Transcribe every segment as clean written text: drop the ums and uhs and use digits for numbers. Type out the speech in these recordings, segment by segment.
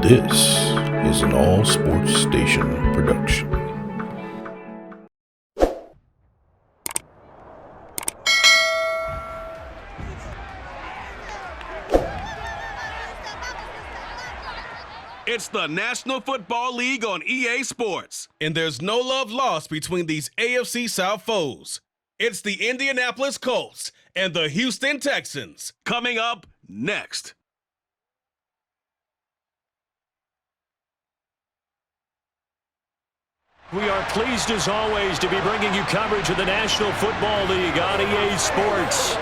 This is an AllSportsStation production. It's the National Football League on EA Sports, and there's no love lost between these AFC South foes. It's the Indianapolis Colts and the Houston Texans. Coming up next. We are pleased as always to be bringing you coverage of the National Football League on EA Sports.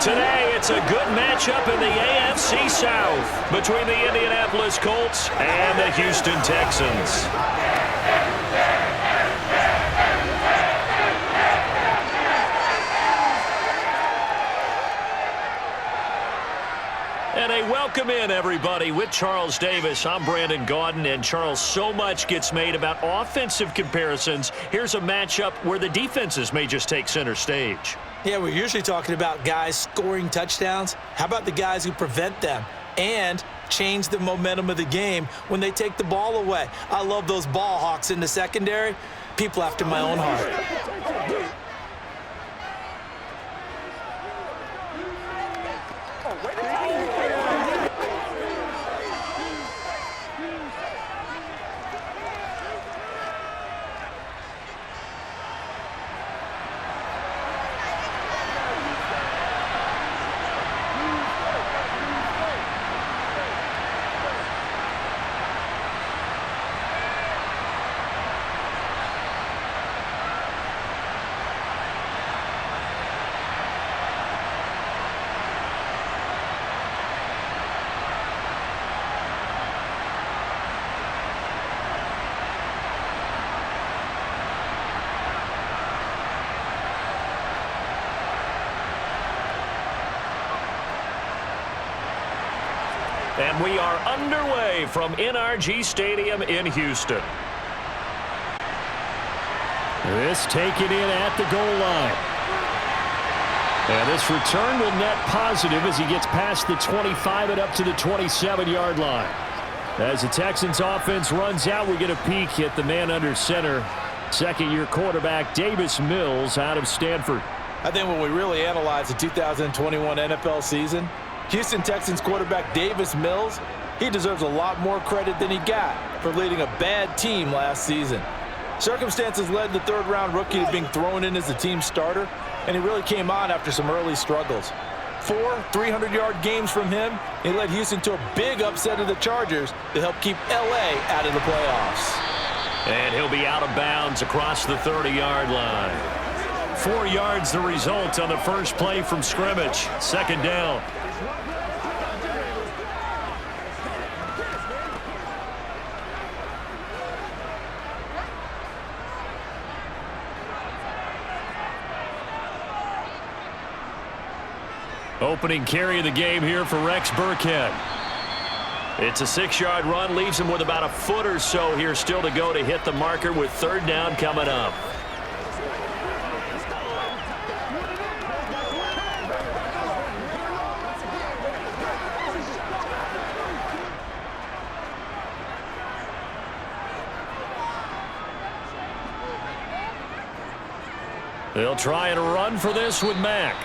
Today, it's a good matchup in the AFC South between the Indianapolis Colts and the Houston Texans. And a welcome in, everybody, with Charles Davis. I'm Brandon Gaudin, and Charles, so much gets made about offensive comparisons. Here's a matchup where the defenses may just take center stage. Yeah, we're usually talking about guys scoring touchdowns. How about the guys who prevent them and change the momentum of the game when they take the ball away? I love those ball hawks in the secondary. People after my own heart. And we are underway from NRG Stadium in Houston. This taken in at the goal line. And this return will net positive as he gets past the 25 and up to the 27-yard line. As the Texans offense runs out, we get a peek at the man under center. Second-year quarterback Davis Mills out of Stanford. I think when we really analyze the 2021 NFL season, Houston Texans quarterback Davis Mills, he deserves a lot more credit than he got for leading a bad team last season. Circumstances led the third-round rookie to being thrown in as the team starter, and he really came on after some early struggles. 4 300-yard games from him, he led Houston to a big upset of the Chargers to help keep L.A. out of the playoffs. And he'll be out of bounds across the 30-yard line. 4 yards the result on the first play from scrimmage. Second down. Opening carry of the game here for Rex Burkhead. It's a 6-yard run, leaves him with about a foot or so here still to go to hit the marker with third down coming up. They'll try and run for this with Mack.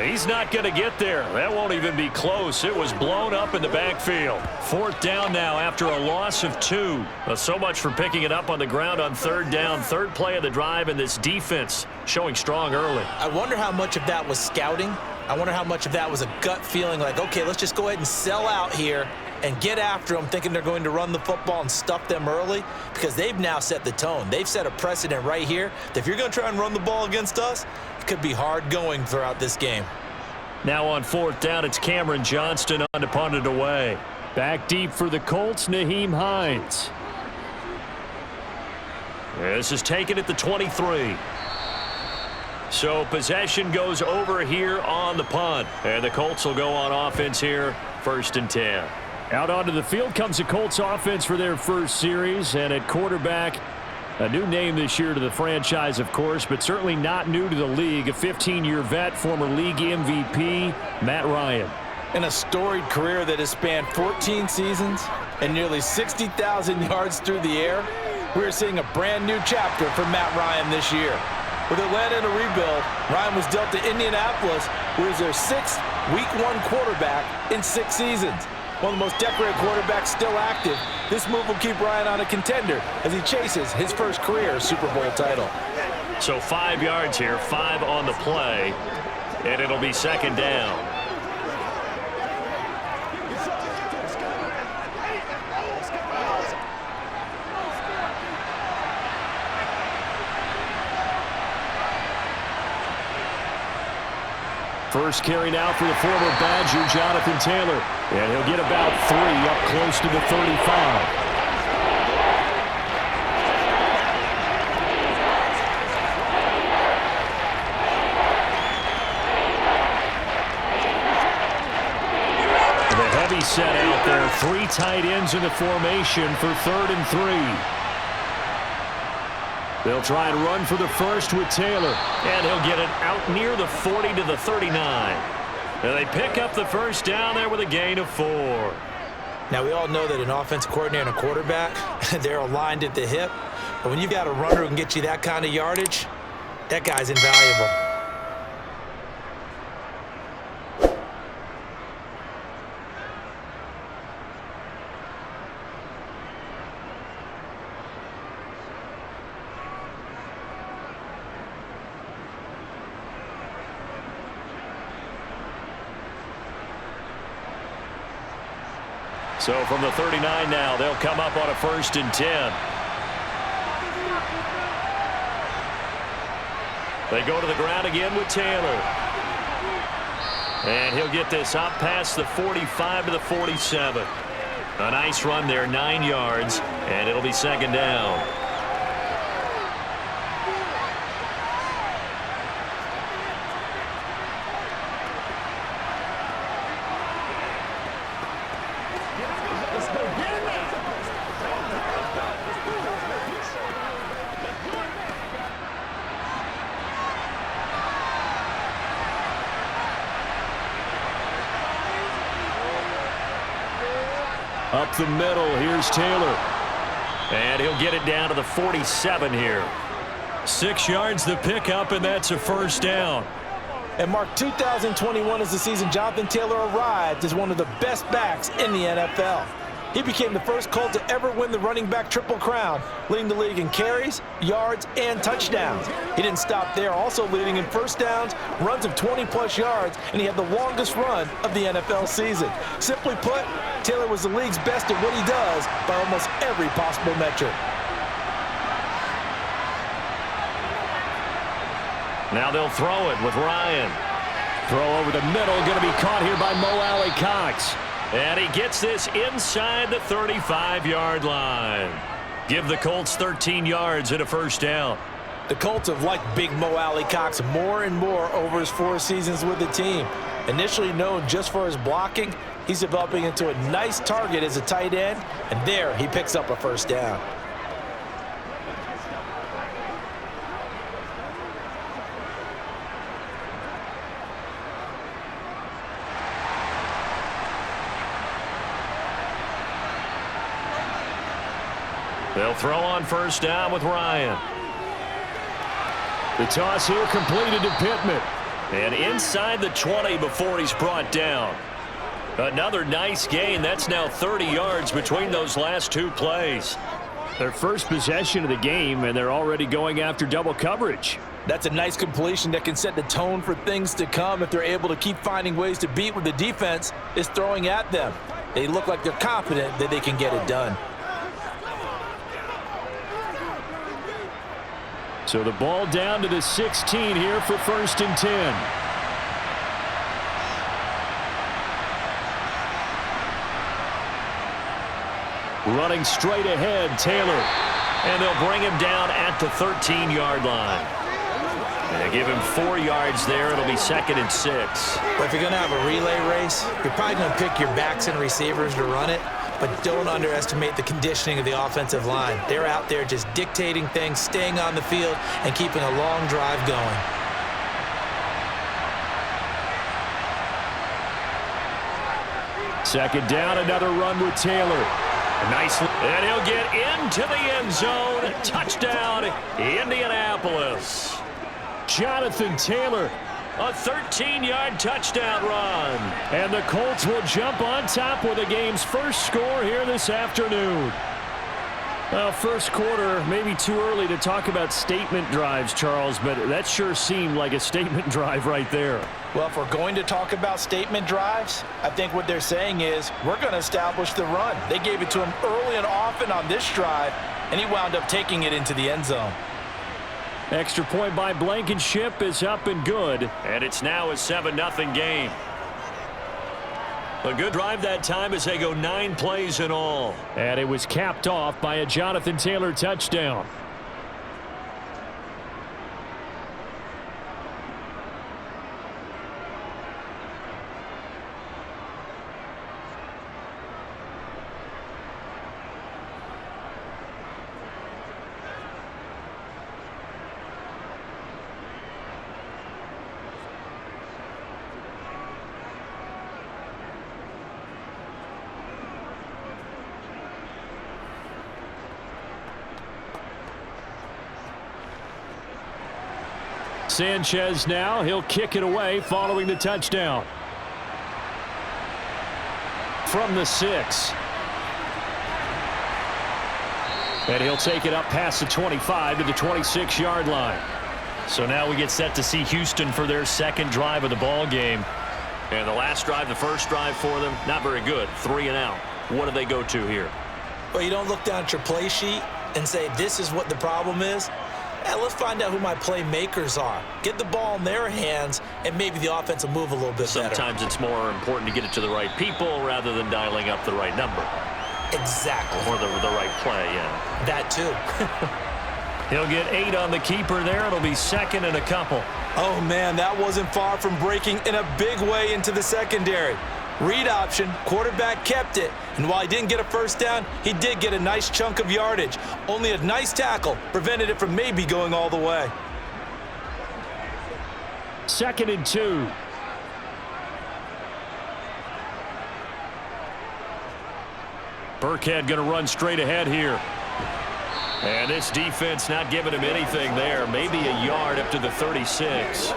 He's not going to get there. That won't even be close. It was blown up in the backfield. Fourth down now after a loss of 2. So much for picking it up on the ground on third down. Third play of the drive, and this defense showing strong early. I wonder how much of that was scouting. I wonder how much of that was a gut feeling like, okay, let's just go ahead and sell out here and get after them, thinking they're going to run the football and stuff them early, because they've now set the tone. They've set a precedent right here that if you're going to try and run the ball against us, it could be hard going throughout this game. Now on fourth down, it's Cameron Johnston on to punt it away. Back deep for the Colts, Nyheim Hines. This is taken at the 23. So possession goes over here on the punt. And the Colts will go on offense here, 1st and 10. Out onto the field comes the Colts offense for their first series. And at quarterback, a new name this year to the franchise, of course, but certainly not new to the league. A 15-year vet, former league MVP, Matt Ryan. In a storied career that has spanned 14 seasons and nearly 60,000 yards through the air, we're seeing a brand new chapter for Matt Ryan this year. With Atlanta in a rebuild, Ryan was dealt to Indianapolis, who is their 6th Week 1 quarterback in 6 seasons. One of the most decorated quarterbacks still active, this move will keep Ryan on a contender as he chases his first career Super Bowl title. So 5 yards here, 5 on the play, and it'll be second down. First carry now for the former Badger, Jonathan Taylor. And he'll get about 3 up close to the 35. The heavy set out there. 3 tight ends in the formation for 3rd and 3. They'll try and run for the first with Taylor. And he'll get it out near the 40 to the 39. And they pick up the first down there with a gain of 4. Now, we all know that an offensive coordinator and a quarterback, they're aligned at the hip. But when you've got a runner who can get you that kind of yardage, that guy's invaluable. So from the 39 now, they'll come up on a 1st and 10. They go to the ground again with Taylor. And he'll get this up past the 45 to the 47. A nice run there, 9 yards, and it'll be second down. Up the middle, here's Taylor. And he'll get it down to the 47 here. 6 yards the pickup, and that's a first down. And Mark, 2021 is the season Jonathan Taylor arrived as one of the best backs in the NFL. He became the first Colt to ever win the running back triple crown, leading the league in carries, yards, and touchdowns. He didn't stop there, also leading in first downs, runs of 20-plus yards, and he had the longest run of the NFL season. Simply put, Taylor was the league's best at what he does by almost every possible metric. Now they'll throw it with Ryan. Throw over the middle, going to be caught here by Mo Alley-Cox. And he gets this inside the 35-yard line. Give the Colts 13 yards and a first down. The Colts have liked big Mo Alley-Cox more and more over his 4 seasons with the team. Initially known just for his blocking, he's developing into a nice target as a tight end, and there he picks up a first down. They'll throw on first down with Ryan. The toss here completed to Pittman. And inside the 20 before he's brought down. Another nice gain. That's now 30 yards between those last 2 plays. Their first possession of the game, and they're already going after double coverage. That's a nice completion that can set the tone for things to come if they're able to keep finding ways to beat what the defense is throwing at them. They look like they're confident that they can get it done. So the ball down to the 16 here for 1st and 10. Running straight ahead, Taylor. And they'll bring him down at the 13-yard line. And they give him 4 yards there. It'll be 2nd and 6. But if you're going to have a relay race, you're probably going to pick your backs and receivers to run it. But don't underestimate the conditioning of the offensive line. They're out there just dictating things, staying on the field, and keeping a long drive going. Second down, another run with Taylor. Nice, and he'll get into the end zone. Touchdown, Indianapolis. Jonathan Taylor, a 13-yard touchdown run. And the Colts will jump on top with the game's first score here this afternoon. Well, first quarter, maybe too early to talk about statement drives, Charles, but that sure seemed like a statement drive right there. Well, if we're going to talk about statement drives, I think what they're saying is we're going to establish the run. They gave it to him early and often on this drive, and he wound up taking it into the end zone. Extra point by Blankenship is up and good, and it's now a 7-0 game. A good drive that time as they go 9 plays in all. And it was capped off by a Jonathan Taylor touchdown. Sanchez now, he'll kick it away following the touchdown. From the 6. And he'll take it up past the 25 to the 26-yard line. So now we get set to see Houston for their second drive of the ball game. And the last drive, the first drive for them, not very good. 3 and out. What do they go to here? Well, you don't look down at your play sheet and say, this is what the problem is. Let's find out who my playmakers are. Get the ball in their hands, and maybe the offense will move a little bit better. Sometimes it's more important to get it to the right people rather than dialing up the right number. Exactly. Or the right play, yeah. That too. He'll get 8 on the keeper there. It'll be second and a couple. Oh, man, that wasn't far from breaking in a big way into the secondary. Read option, quarterback kept it, and while he didn't get a first down, he did get a nice chunk of yardage. Only a nice tackle prevented it from maybe going all the way. Second and 2. Burkhead going to run straight ahead here. And this defense not giving him anything there. Maybe a yard up to the 36.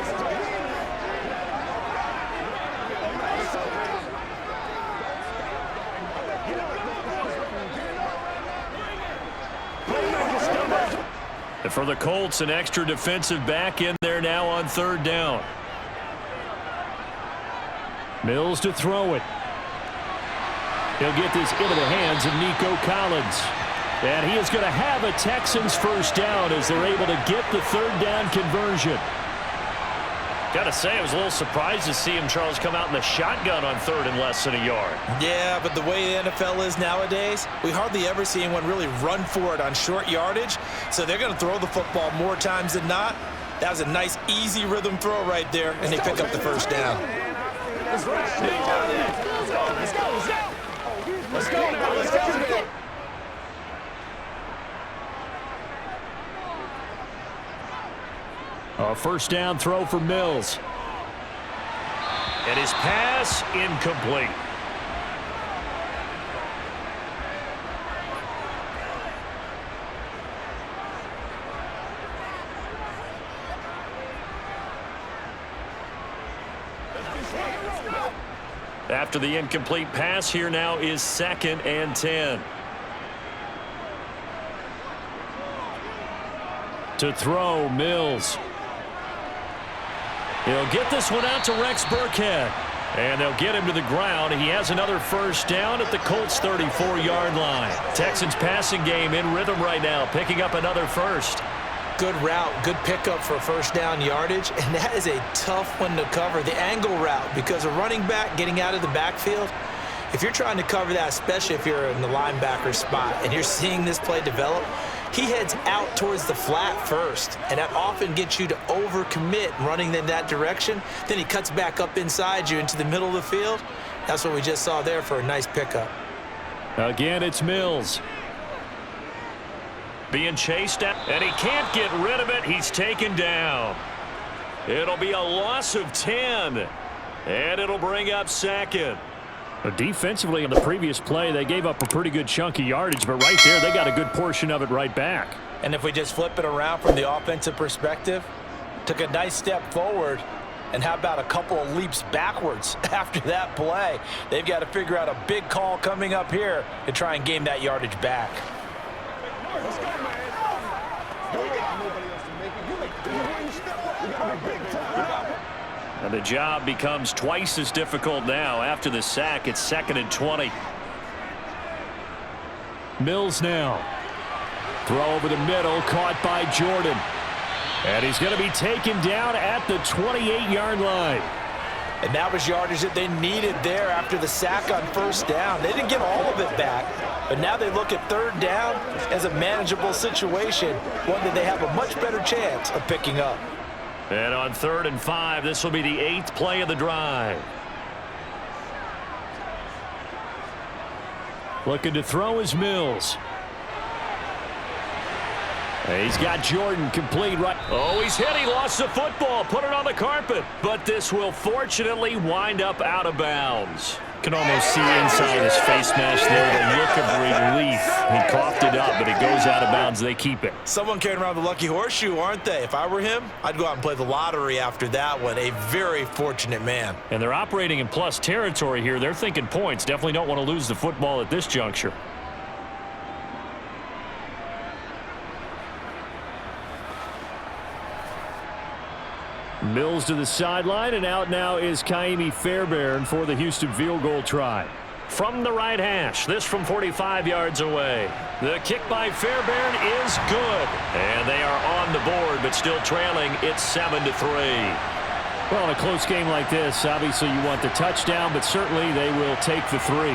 And for the Colts, an extra defensive back in there now on third down. Mills to throw it. He'll get this into the hands of Nico Collins. And he is going to have a Texans first down as they're able to get the third down conversion. Got to say, I was a little surprised to see him, Charles, come out in the shotgun on third and less than a yard. Yeah, but the way the NFL is nowadays, we hardly ever see anyone really run for it on short yardage. So they're going to throw the football more times than not. That was a nice, easy rhythm throw right there, and they pick up the first down. Let's go. A first down throw for Mills. And his pass incomplete. After the incomplete pass, here now is 2nd and 10. To throw, Mills. He'll get this one out to Rex Burkhead. And they'll get him to the ground. He has another first down at the Colts' 34-yard line. Texans passing game in rhythm right now, picking up another first. Good route, good pickup for first down yardage, and that is a tough one to cover, the angle route, because a running back getting out of the backfield, if you're trying to cover that, especially if you're in the linebacker spot and you're seeing this play develop, he heads out towards the flat first, and that often gets you to overcommit running in that direction. Then he cuts back up inside you into the middle of the field. That's what we just saw there for a nice pickup. Again, it's Mills. Being chased at, and he can't get rid of it. He's taken down. It'll be a loss of 10, and it'll bring up second. But defensively in the previous play, they gave up a pretty good chunk of yardage, but right there, they got a good portion of it right back. And if we just flip it around from the offensive perspective, took a nice step forward, and how about a couple of leaps backwards after that play? They've got to figure out a big call coming up here to try and gain that yardage back. And the job becomes twice as difficult now. After the sack, it's 2nd and 20. Mills now. Throw over the middle, caught by Jordan. And he's going to be taken down at the 28-yard line. And that was yardage that they needed there after the sack on first down. They didn't get all of it back, but now they look at third down as a manageable situation, one that they have a much better chance of picking up. And on 3rd and 5, this will be the 8th play of the drive. Looking to throw is Mills. He's got Jordan complete right. Oh, he's hit. He lost the football. Put it on the carpet. But this will fortunately wind up out of bounds. Can almost see inside his face mask there the look of relief. He coughed it up, but it goes out of bounds. They keep it. Someone carrying around the lucky horseshoe, aren't they? If I were him, I'd go out and play the lottery after that one. A very fortunate man. And they're operating in plus territory here. They're thinking points. Definitely don't want to lose the football at this juncture. Mills to the sideline, and out now is Kaimi Fairbairn for the Houston field goal try. From the right hash, this from 45 yards away. The kick by Fairbairn is good. And they are on the board, but still trailing. It's 7-3. Well, in a close game like this, obviously you want the touchdown, but certainly they will take the 3.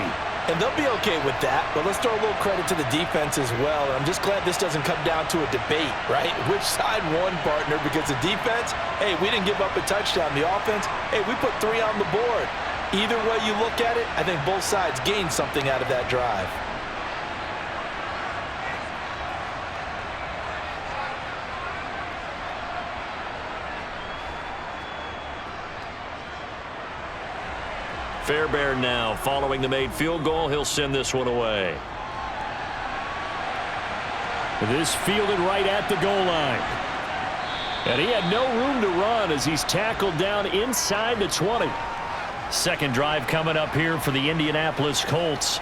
And they'll be okay with that, but let's throw a little credit to the defense as well. And I'm just glad this doesn't come down to a debate, right? Which side won, partner? Because the defense, hey, we didn't give up a touchdown. The offense, hey, we put 3 on the board. Either way you look at it, I think both sides gained something out of that drive. Fairbairn now following the made field goal. He'll send this one away. This fielded right at the goal line. And he had no room to run as he's tackled down inside the 20. Second drive coming up here for the Indianapolis Colts.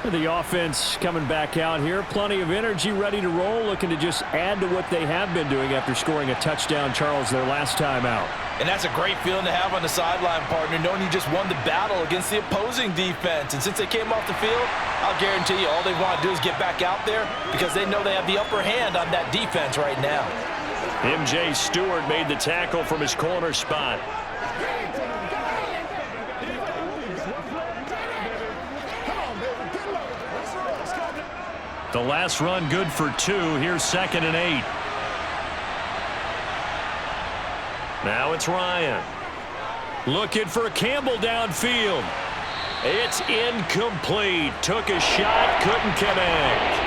The offense coming back out here. Plenty of energy, ready to roll, looking to just add to what they have been doing after scoring a touchdown, Charles, their last time out. And that's a great feeling to have on the sideline, partner, knowing you just won the battle against the opposing defense. And since they came off the field, I'll guarantee you all they want to do is get back out there because they know they have the upper hand on that defense right now. M.J. Stewart made the tackle from his corner spot. The last run good for 2. Here's 2nd and 8. Now it's Ryan. Looking for Campbell downfield. It's incomplete. Took a shot, couldn't connect.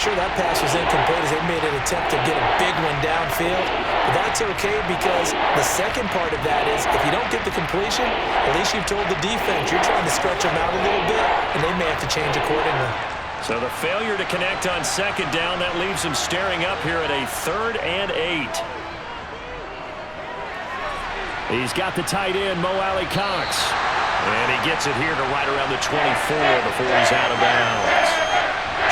Sure, that pass was incomplete as they made an attempt to get a big one downfield. But that's okay because the second part of that is if you don't get the completion, at least you've told the defense you're trying to stretch them out a little bit, and they may have to change accordingly. So the failure to connect on 2nd down, that leaves him staring up here at a 3rd and 8. He's got the tight end, Mo Alley-Cox. And he gets it here to right around the 24 before he's out of bounds.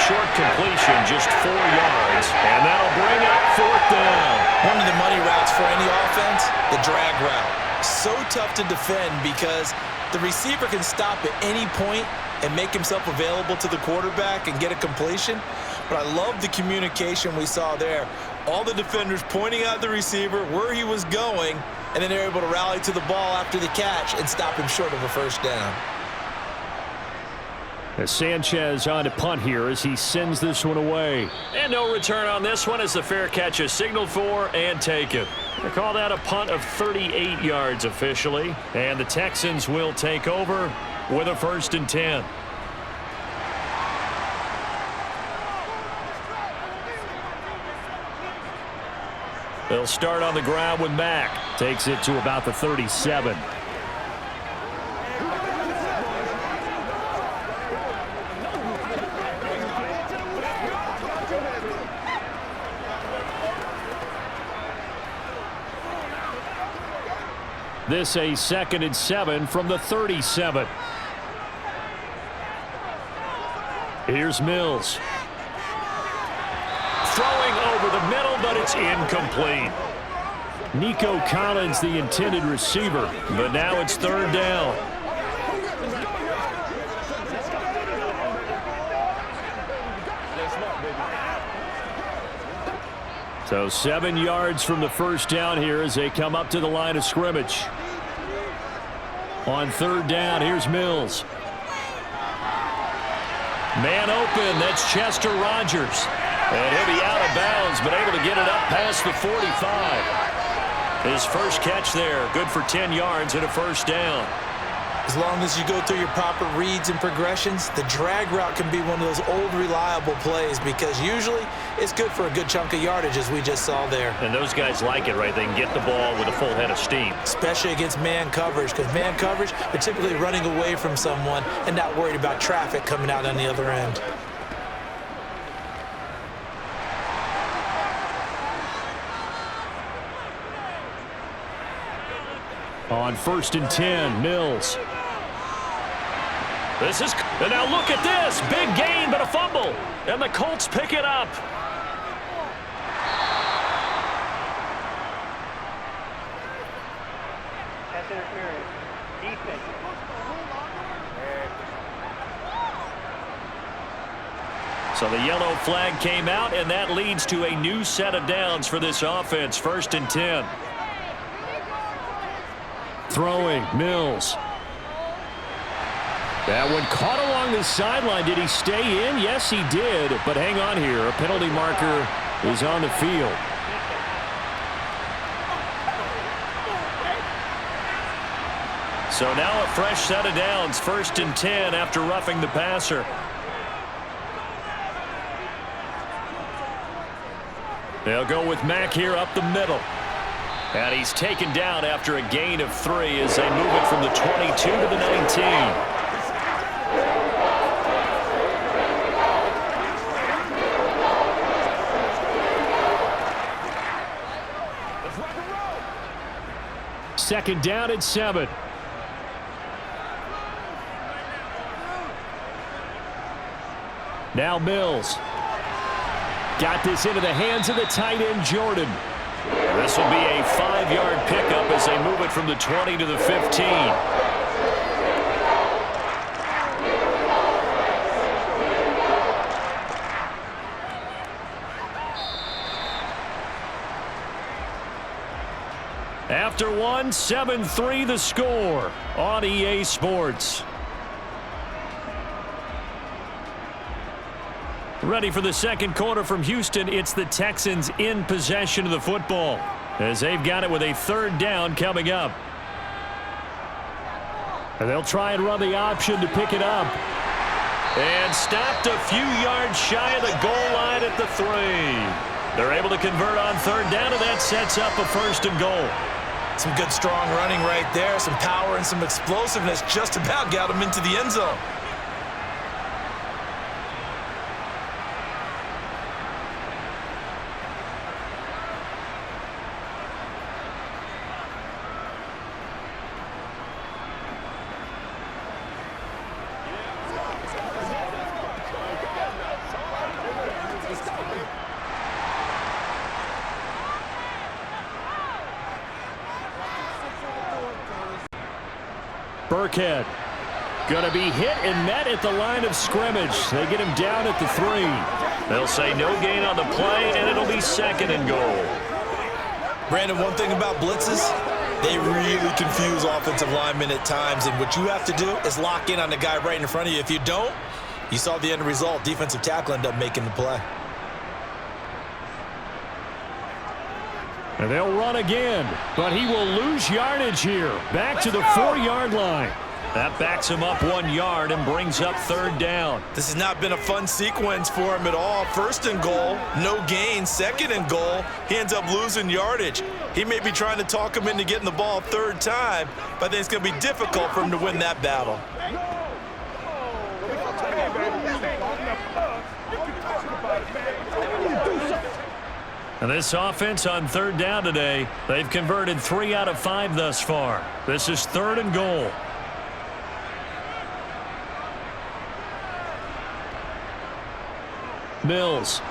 Short completion, just 4 yards, and that'll bring up 4th down. One of the money routes for any offense, the drag route. So tough to defend because the receiver can stop at any point and make himself available to the quarterback and get a completion. But I love the communication we saw there. All the defenders pointing out the receiver, where he was going, and then they're able to rally to the ball after the catch and stop him short of a first down. As Sanchez on to punt here as he sends this one away. And no return on this one as the fair catch is signaled for and taken. They call that a punt of 38 yards officially. And the Texans will take over with a 1st and 10. They'll start on the ground with Mack. Takes it to about the 37. This a 2nd and 7 from the 37. Here's Mills. Throwing over the middle, but it's incomplete. Nico Collins, the intended receiver, but now it's 3rd down. So 7 yards from the 1st down here as they come up to the line of scrimmage. On 3rd down, here's Mills. Man open, that's Chester Rogers. And he'll be out of bounds, but able to get it up past the 45. His first catch there, good for 10 yards and a 1st down. As long as you go through your proper reads and progressions, the drag route can be one of those old reliable plays because usually it's good for a good chunk of yardage as we just saw there. And those guys like it, right? They can get the ball with a full head of steam. Especially against man coverage because man coverage, they're typically running away from someone and not worried about traffic coming out on the other end. On 1st and 10, Mills. And now look at this. Big gain, but a fumble. And the Colts pick it up. Pass interference. Defense. So the yellow flag came out, and that leads to a new set of downs for this offense. 1st and 10. Throwing, Mills. That one caught along the sideline. Did he stay in? Yes, he did. But hang on here. A penalty marker is on the field. So now a fresh set of downs. 1st and 10 after roughing the passer. They'll go with Mack here up the middle. And he's taken down after a gain of 3 as they move it from the 22 to the 19. Second down and 7. Now Mills. Got this into the hands of the tight end, Jordan. This will be a 5-yard pickup as they move it from the 20 to the 15. After 7-3 the score on EA Sports. Ready for the second quarter from Houston. It's the Texans in possession of the football as they've got it with a 3rd down coming up. And they'll try and run the option to pick it up. And stopped a few yards shy of the goal line at the 3. They're able to convert on 3rd down, and that sets up a 1st and goal. Some good strong running right there. Some power and some explosiveness just about got them into the end zone. Burkhead going to be hit and met at the line of scrimmage. They get him down at the 3. They'll say no gain on the play, and it'll be 2nd and goal. Brandon, one thing about blitzes, they really confuse offensive linemen at times, and what you have to do is lock in on the guy right in front of you. If you don't, you saw the end result. Defensive tackle ended up making the play. And they'll run again, but he will lose yardage here. Back to the 4-yard line. That backs him up 1 yard and brings up 3rd down. This has not been a fun sequence for him at all. 1st and goal, no gain. 2nd and goal, he ends up losing yardage. He may be trying to talk him into getting the ball 3rd time, but I think it's going to be difficult for him to win that battle. And this offense on third down today, they've converted 3 out of 5 thus far. This is 3rd and goal. Mills.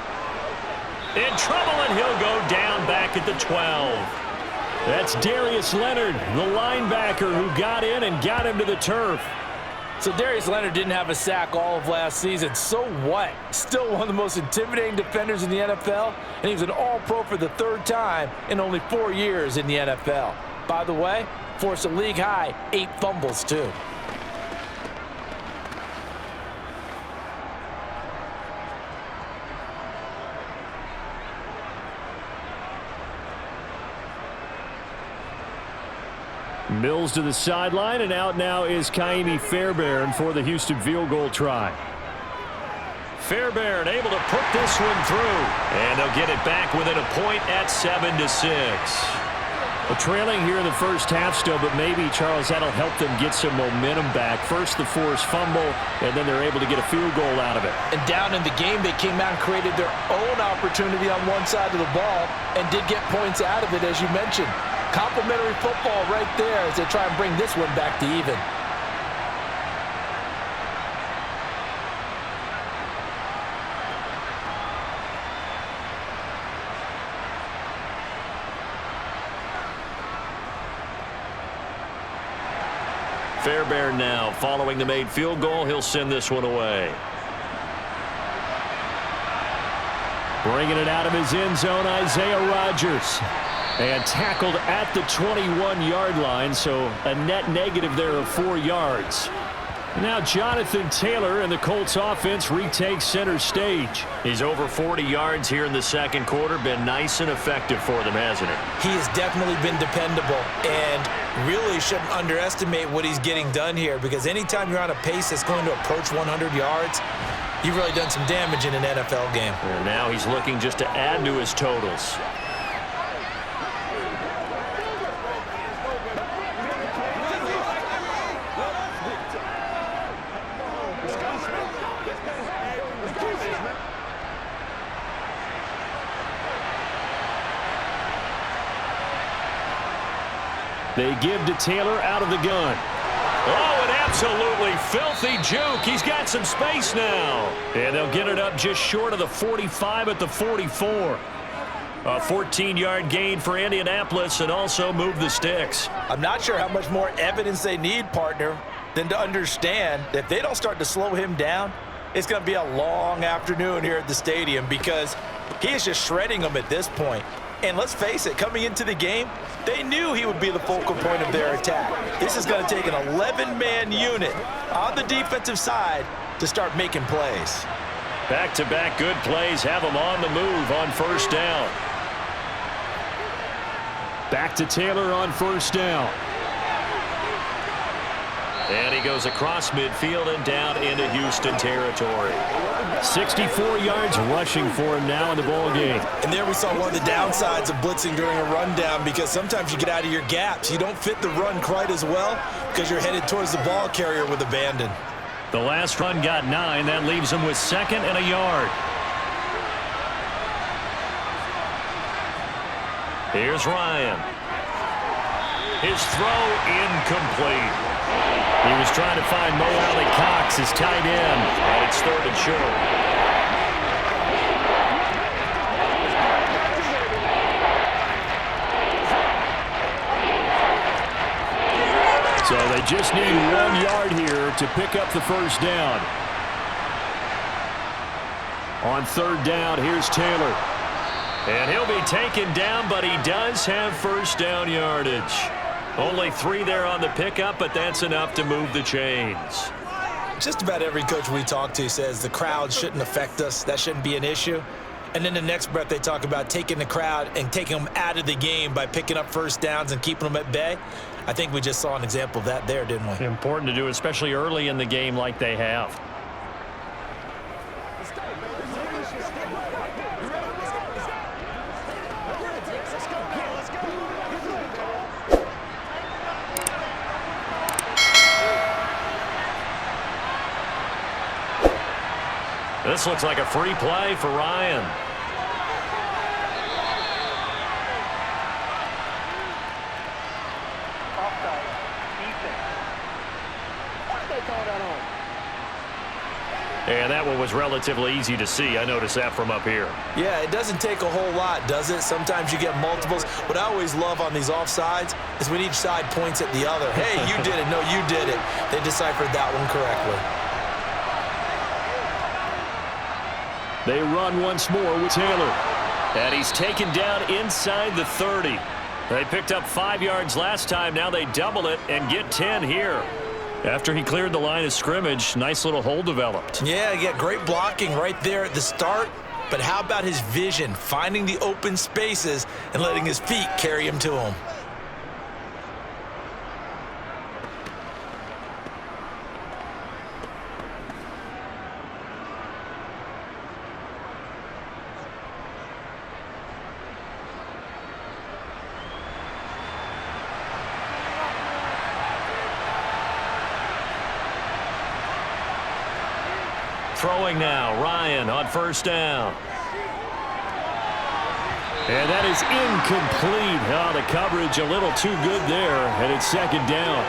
In trouble, and he'll go down back at the 12. That's Darius Leonard, the linebacker who got in and got him to the turf. So Darius Leonard didn't have a sack all of last season. So what? Still one of the most intimidating defenders in the NFL, and he was an All-Pro for the 3rd time in only 4 years in the NFL. By the way, forced a league-high 8 fumbles, too. Mills to the sideline, and out now is Kaimi Fairbairn for the Houston field goal try. Fairbairn able to put this one through, and they'll get it back within a point at 7-6. Trailing here in the first half still, but maybe, Charles, that'll help them get some momentum back. First the forced fumble, and then they're able to get a field goal out of it. And down in the game, they came out and created their own opportunity on one side of the ball and did get points out of it, as you mentioned. Complimentary football right there as they try and bring this one back to even. Fairbairn now following the made field goal. He'll send this one away. Bringing it out of his end zone, Isaiah Rodgers. And tackled at the 21-yard line, so a net negative there of 4 yards. Now Jonathan Taylor and the Colts offense retakes center stage. He's over 40 yards here in the second quarter. Been nice and effective for them, hasn't he? He has definitely been dependable, and really shouldn't underestimate what he's getting done here, because anytime you're on a pace that's going to approach 100 yards, you've really done some damage in an NFL game. And now he's looking just to add to his totals. They give to Taylor out of the gun. Oh, an absolutely filthy juke. He's got some space now. And they'll get it up just short of the 45 at the 44. A 14-yard gain for Indianapolis, and also move the sticks. I'm not sure how much more evidence they need, partner, than to understand that if they don't start to slow him down, it's going to be a long afternoon here at the stadium, because he is just shredding them at this point. And let's face it, coming into the game, they knew he would be the focal point of their attack. This is going to take an 11-man unit on the defensive side to start making plays. Back-to-back good plays have them on the move on first down. Back to Taylor on first down. And he goes across midfield and down into Houston territory. 64 yards rushing for him now in the ball game. And there we saw one of the downsides of blitzing during a rundown, because sometimes you get out of your gaps. You don't fit the run quite as well because you're headed towards the ball carrier with abandon. The last run got 9. That leaves him with 2nd and a yard. Here's Ryan. His throw incomplete. He was trying to find Mo Alley Cox, his tight end, and it's 3rd and short. So they just need 1 yard here to pick up the first down. On 3rd down, here's Taylor. And he'll be taken down, but he does have first down yardage. Only 3 there on the pickup, but that's enough to move the chains. Just about every coach we talk to says the crowd shouldn't affect us. That shouldn't be an issue. And then the next breath they talk about taking the crowd and taking them out of the game by picking up first downs and keeping them at bay. I think we just saw an example of that there, didn't we? Important to do, especially early in the game like they have. This looks like a free play for Ryan. And that one was relatively easy to see. I noticed that from up here. Yeah, it doesn't take a whole lot, does it? Sometimes you get multiples. What I always love on these offsides is when each side points at the other. Hey, you did it. No, you did it. They deciphered that one correctly. They run once more with Taylor. And he's taken down inside the 30. They picked up 5 yards last time. Now they double it and get 10 here. After he cleared the line of scrimmage, nice little hole developed. Yeah, great blocking right there at the start. But how about his vision, finding the open spaces and letting his feet carry him to him? Throwing now, Ryan on first down. And that is incomplete. Oh, the coverage a little too good there, and it's second down.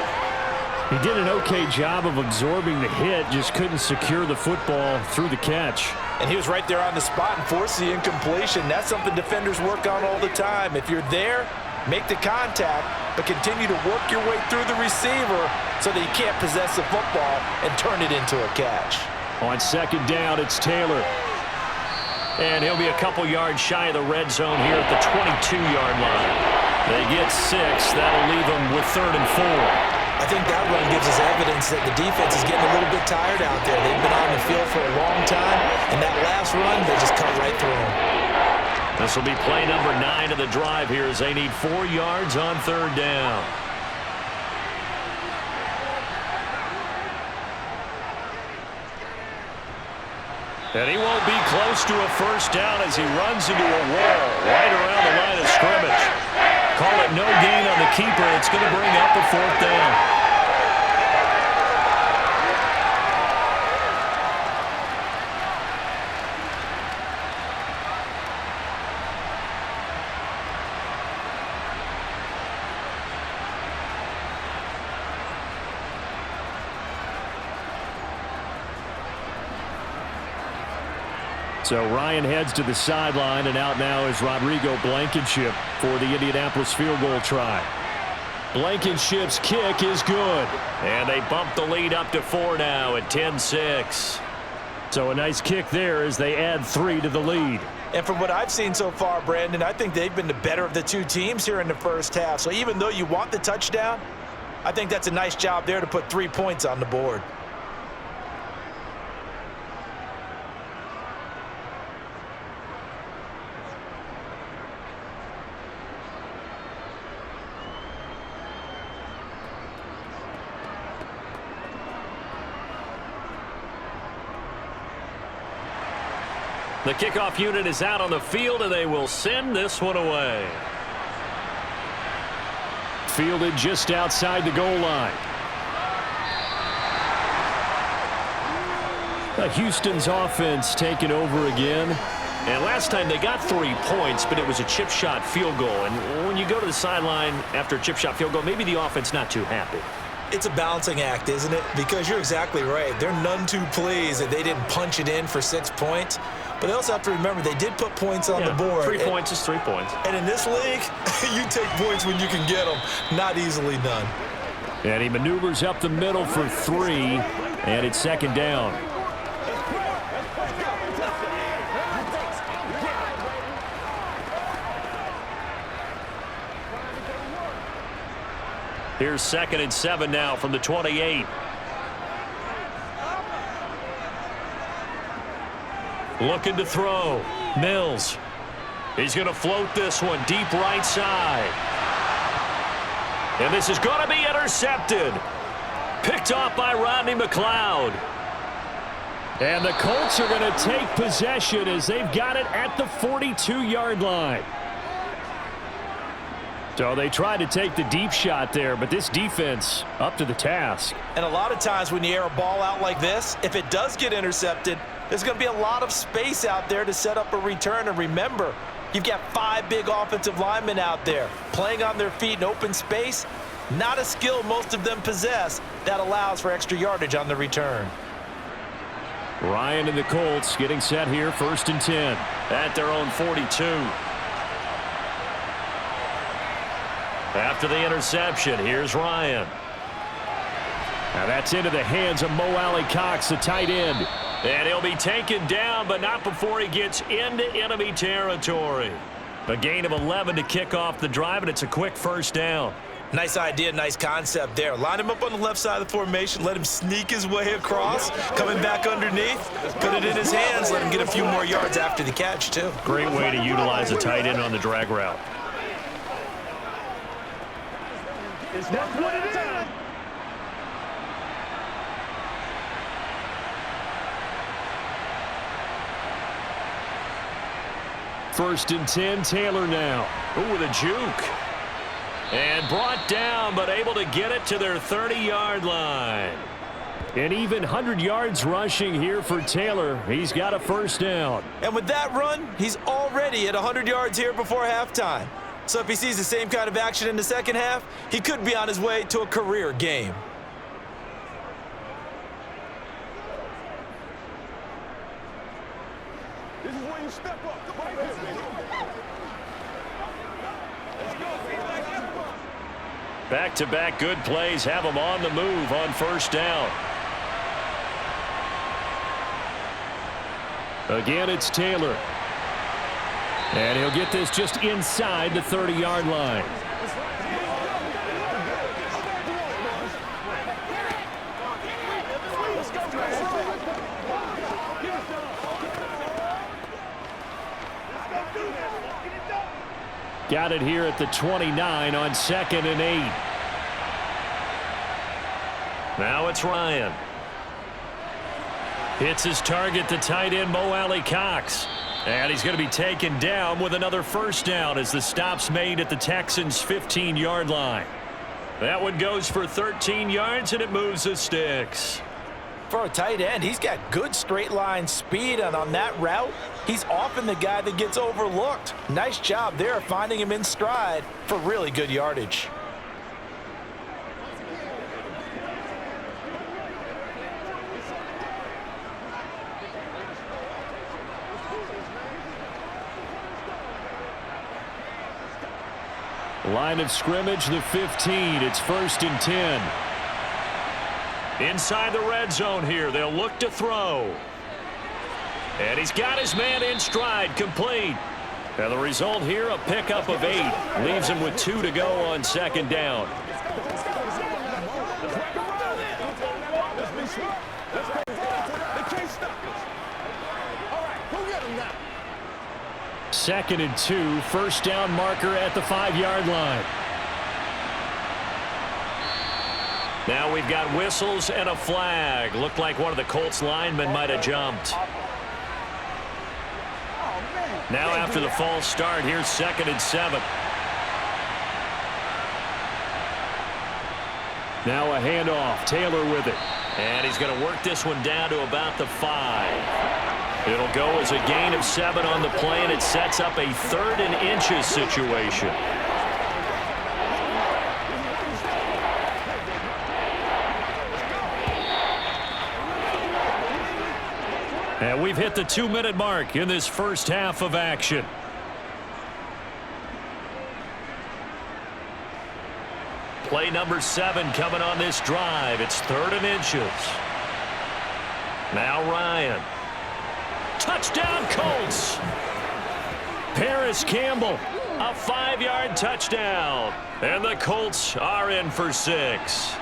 He did an okay job of absorbing the hit, just couldn't secure the football through the catch. And he was right there on the spot and forced the incompletion. That's something defenders work on all the time. If you're there, make the contact, but continue to work your way through the receiver so that you can't possess the football and turn it into a catch. On second down, it's Taylor. And he'll be a couple yards shy of the red zone here at the 22-yard line. They get 6. That'll leave them with 3rd and 4. I think that run gives us evidence that the defense is getting a little bit tired out there. They've been on the field for a long time, and that last run, they just cut right through them. This will be play number 9 of the drive here as they need 4 yards on 3rd down. And he won't be close to a first down as he runs into a wall right around the line of scrimmage. Call it no gain on the keeper. It's going to bring up a 4th down. So Ryan heads to the sideline, and out now is Rodrigo Blankenship for the Indianapolis field goal try. Blankenship's kick is good. And they bump the lead up to 4 now at 10-6. So a nice kick there as they add 3 to the lead. And from what I've seen so far, Brandon, I think they've been the better of the two teams here in the first half. So even though you want the touchdown, I think that's a nice job there to put 3 points on the board. The kickoff unit is out on the field, and they will send this one away. Fielded just outside the goal line. Houston's offense taking over again. And last time they got 3 points, but it was a chip shot field goal. And when you go to the sideline after a chip shot field goal, maybe the offense not too happy. It's a balancing act, isn't it? Because you're exactly right. They're none too pleased that they didn't punch it in for 6 points. But they also have to remember they did put points on the board. 3 points is 3 points. And in this league, you take points when you can get them. Not easily done. And he maneuvers up the middle for 3, and it's second down. Here's 2nd and 7 now from the 28. Looking to throw. Mills. He's going to float this one deep right side. And this is going to be intercepted. Picked off by Rodney McLeod. And the Colts are going to take possession as they've got it at the 42-yard line. So they tried to take the deep shot there, but this defense up to the task. And a lot of times when you air a ball out like this, if it does get intercepted, there's going to be a lot of space out there to set up a return. And remember, you've got 5 big offensive linemen out there playing on their feet in open space. Not a skill most of them possess that allows for extra yardage on the return. Ryan and the Colts getting set here, 1st and 10 at their own 42. After the interception, here's Ryan. Now that's into the hands of Mo Alley-Cox, the tight end. And he'll be taken down, but not before he gets into enemy territory. A gain of 11 to kick off the drive, and it's a quick 1st down. Nice idea, nice concept there. Line him up on the left side of the formation, let him sneak his way across, coming back underneath, put it in his hands, let him get a few more yards after the catch, too. Great way to utilize a tight end on the drag route. That's what it is. 1st and 10, Taylor now. Ooh, with a juke. And brought down, but able to get it to their 30-yard line. And even 100 yards rushing here for Taylor. He's got a 1st down. And with that run, he's already at 100 yards here before halftime. So if he sees the same kind of action in the second half, he could be on his way to a career game. This is where you step up. Come on, baby. Let's go. Back-to-back good plays have him on the move on 1st down. Again, it's Taylor. And he'll get this just inside the 30-yard line. Got it here at the 29 on 2nd and 8. Now it's Ryan. Hits his target, the tight end, Mo Alley-Cox. And he's going to be taken down with another 1st down as the stop's made at the Texans' 15-yard line. That one goes for 13 yards, and it moves the sticks. For a tight end, he's got good straight line speed, and on that route, he's often the guy that gets overlooked. Nice job there finding him in stride for really good yardage. Line of scrimmage, the 15. It's 1st and 10. Inside the red zone here, they'll look to throw. And he's got his man in stride, complete. And the result here, a pickup of 8. Leaves him with 2 to go on 2nd down. Second and 2, 1st down marker at the 5-yard line. Now we've got whistles and a flag. Looked like one of the Colts linemen might have jumped. Now after the false start, here's 2nd and 7. Now a handoff. Taylor with it. And he's going to work this one down to about the 5. It'll go as a gain of 7 on the play, and it sets up a 3rd and inches situation. And we've hit the 2-minute mark in this first half of action. Play number 7 coming on this drive. It's 3rd and inches. Now Ryan. Touchdown Colts. Paris Campbell, a 5-yard touchdown. And the Colts are in for 6.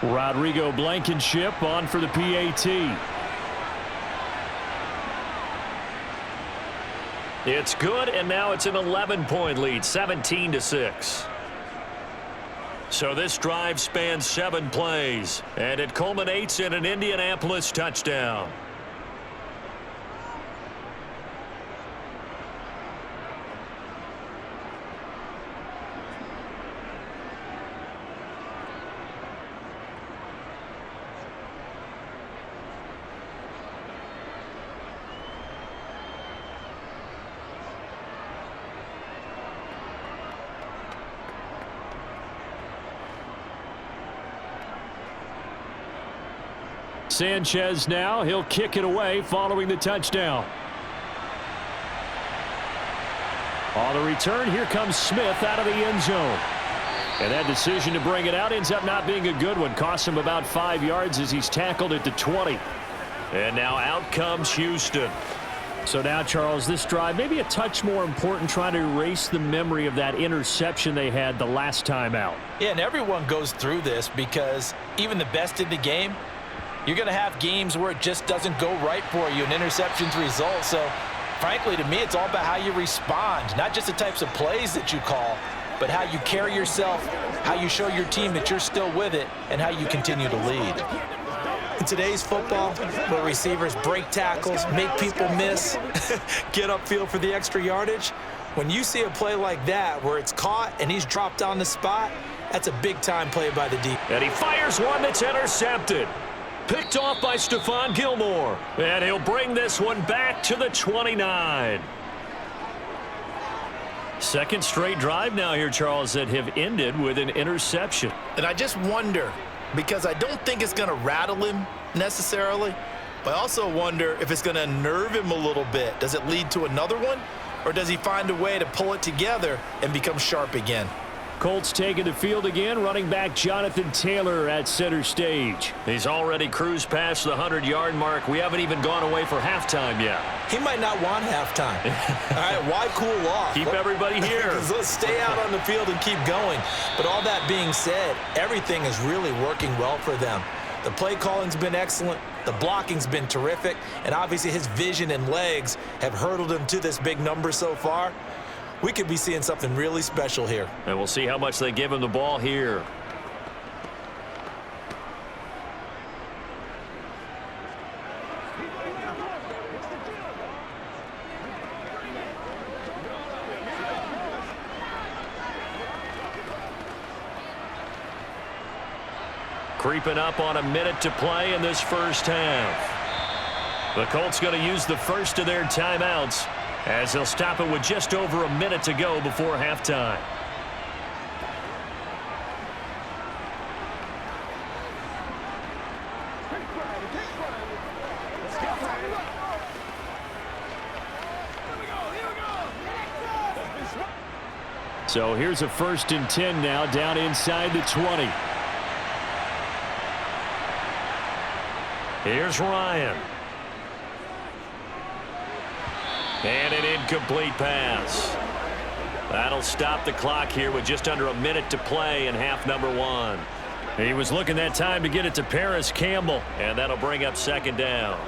Rodrigo Blankenship on for the PAT. It's good, and now it's an 11-point lead, 17-6. So this drive spans 7 plays, and it culminates in an Indianapolis touchdown. Sanchez now, he'll kick it away following the touchdown. On the return, here comes Smith out of the end zone. And that decision to bring it out ends up not being a good one. Costs him about 5 yards as he's tackled at the 20. And now out comes Houston. So now, Charles, this drive maybe a touch more important, trying to erase the memory of that interception they had the last time out. Yeah, and everyone goes through this because even the best in the game, you're going to have games where it just doesn't go right for you, and interceptions result. So, frankly, to me, it's all about how you respond, not just the types of plays that you call, but how you carry yourself, how you show your team that you're still with it, and how you continue to lead. In today's football, where receivers break tackles, make people miss, get upfield for the extra yardage, when you see a play like that where it's caught and he's dropped on the spot, that's a big-time play by the defense. And he fires one that's intercepted. Picked off by Stephon Gilmore. And he'll bring this one back to the 29. Second straight drive now here, Charles, that have ended with an interception. And I just wonder, because I don't think it's going to rattle him necessarily, but I also wonder if it's going to unnerve him a little bit. Does it lead to another one, or does he find a way to pull it together and become sharp again? Colts taking the field again, running back Jonathan Taylor at center stage. He's already cruised past the 100-yard mark. We haven't even gone away for halftime yet. He might not want halftime. All right, why cool off? Keep everybody here. Let's stay out on the field and keep going. But all that being said, everything is really working well for them. The play calling's been excellent. The blocking's been terrific. And obviously his vision and legs have hurdled him to this big number so far. We could be seeing something really special here. And we'll see how much they give him the ball here. Creeping up on a minute to play in this first half. The Colts going to use the first of their timeouts, as they'll stop it with just over a minute to go before halftime. So here's a 1st and 10 now, down inside the 20. Here's Ryan. And an incomplete pass. That'll stop the clock here with just under a minute to play in half number 1. He was looking that time to get it to Paris Campbell, and that'll bring up 2nd down.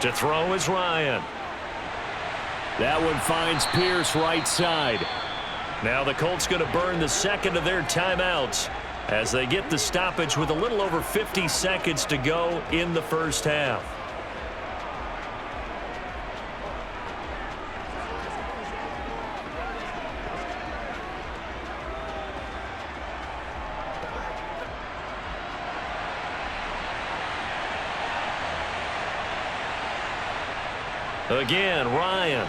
To throw is Ryan. That one finds Pierce right side. Now the Colts going to burn the second of their timeouts as they get the stoppage with a little over 50 seconds to go in the first half. Again, Ryan.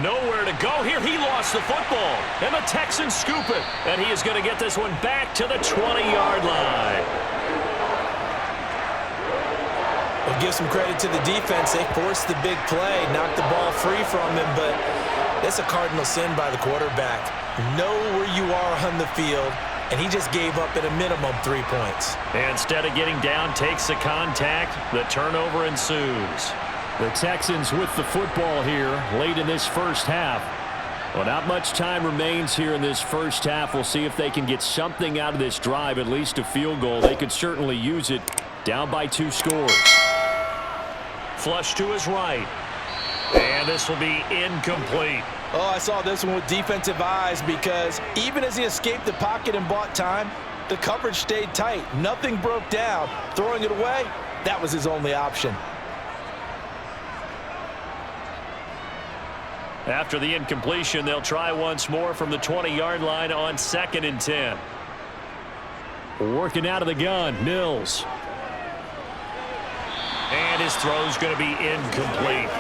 Nowhere to go here. He lost the football, and the Texans scoop it. And he is going to get this one back to the 20-yard line. We'll give some credit to the defense. They forced the big play, knocked the ball free from him, but that's a cardinal sin by the quarterback. Know where you are on the field, and he just gave up at a minimum 3 points. Instead of getting down, takes the contact. The turnover ensues. The Texans with the football here late in this first half. Well, not much time remains here in this first half. We'll see if they can get something out of this drive, at least a field goal. They could certainly use it. Down by 2 scores. Flush to his right. And this will be incomplete. Oh, I saw this one with defensive eyes because even as he escaped the pocket and bought time, the coverage stayed tight. Nothing broke down. Throwing it away, that was his only option. After the incompletion, they'll try once more from the 20-yard line on 2nd and 10. Working out of the gun, Mills. And his throw's going to be incomplete.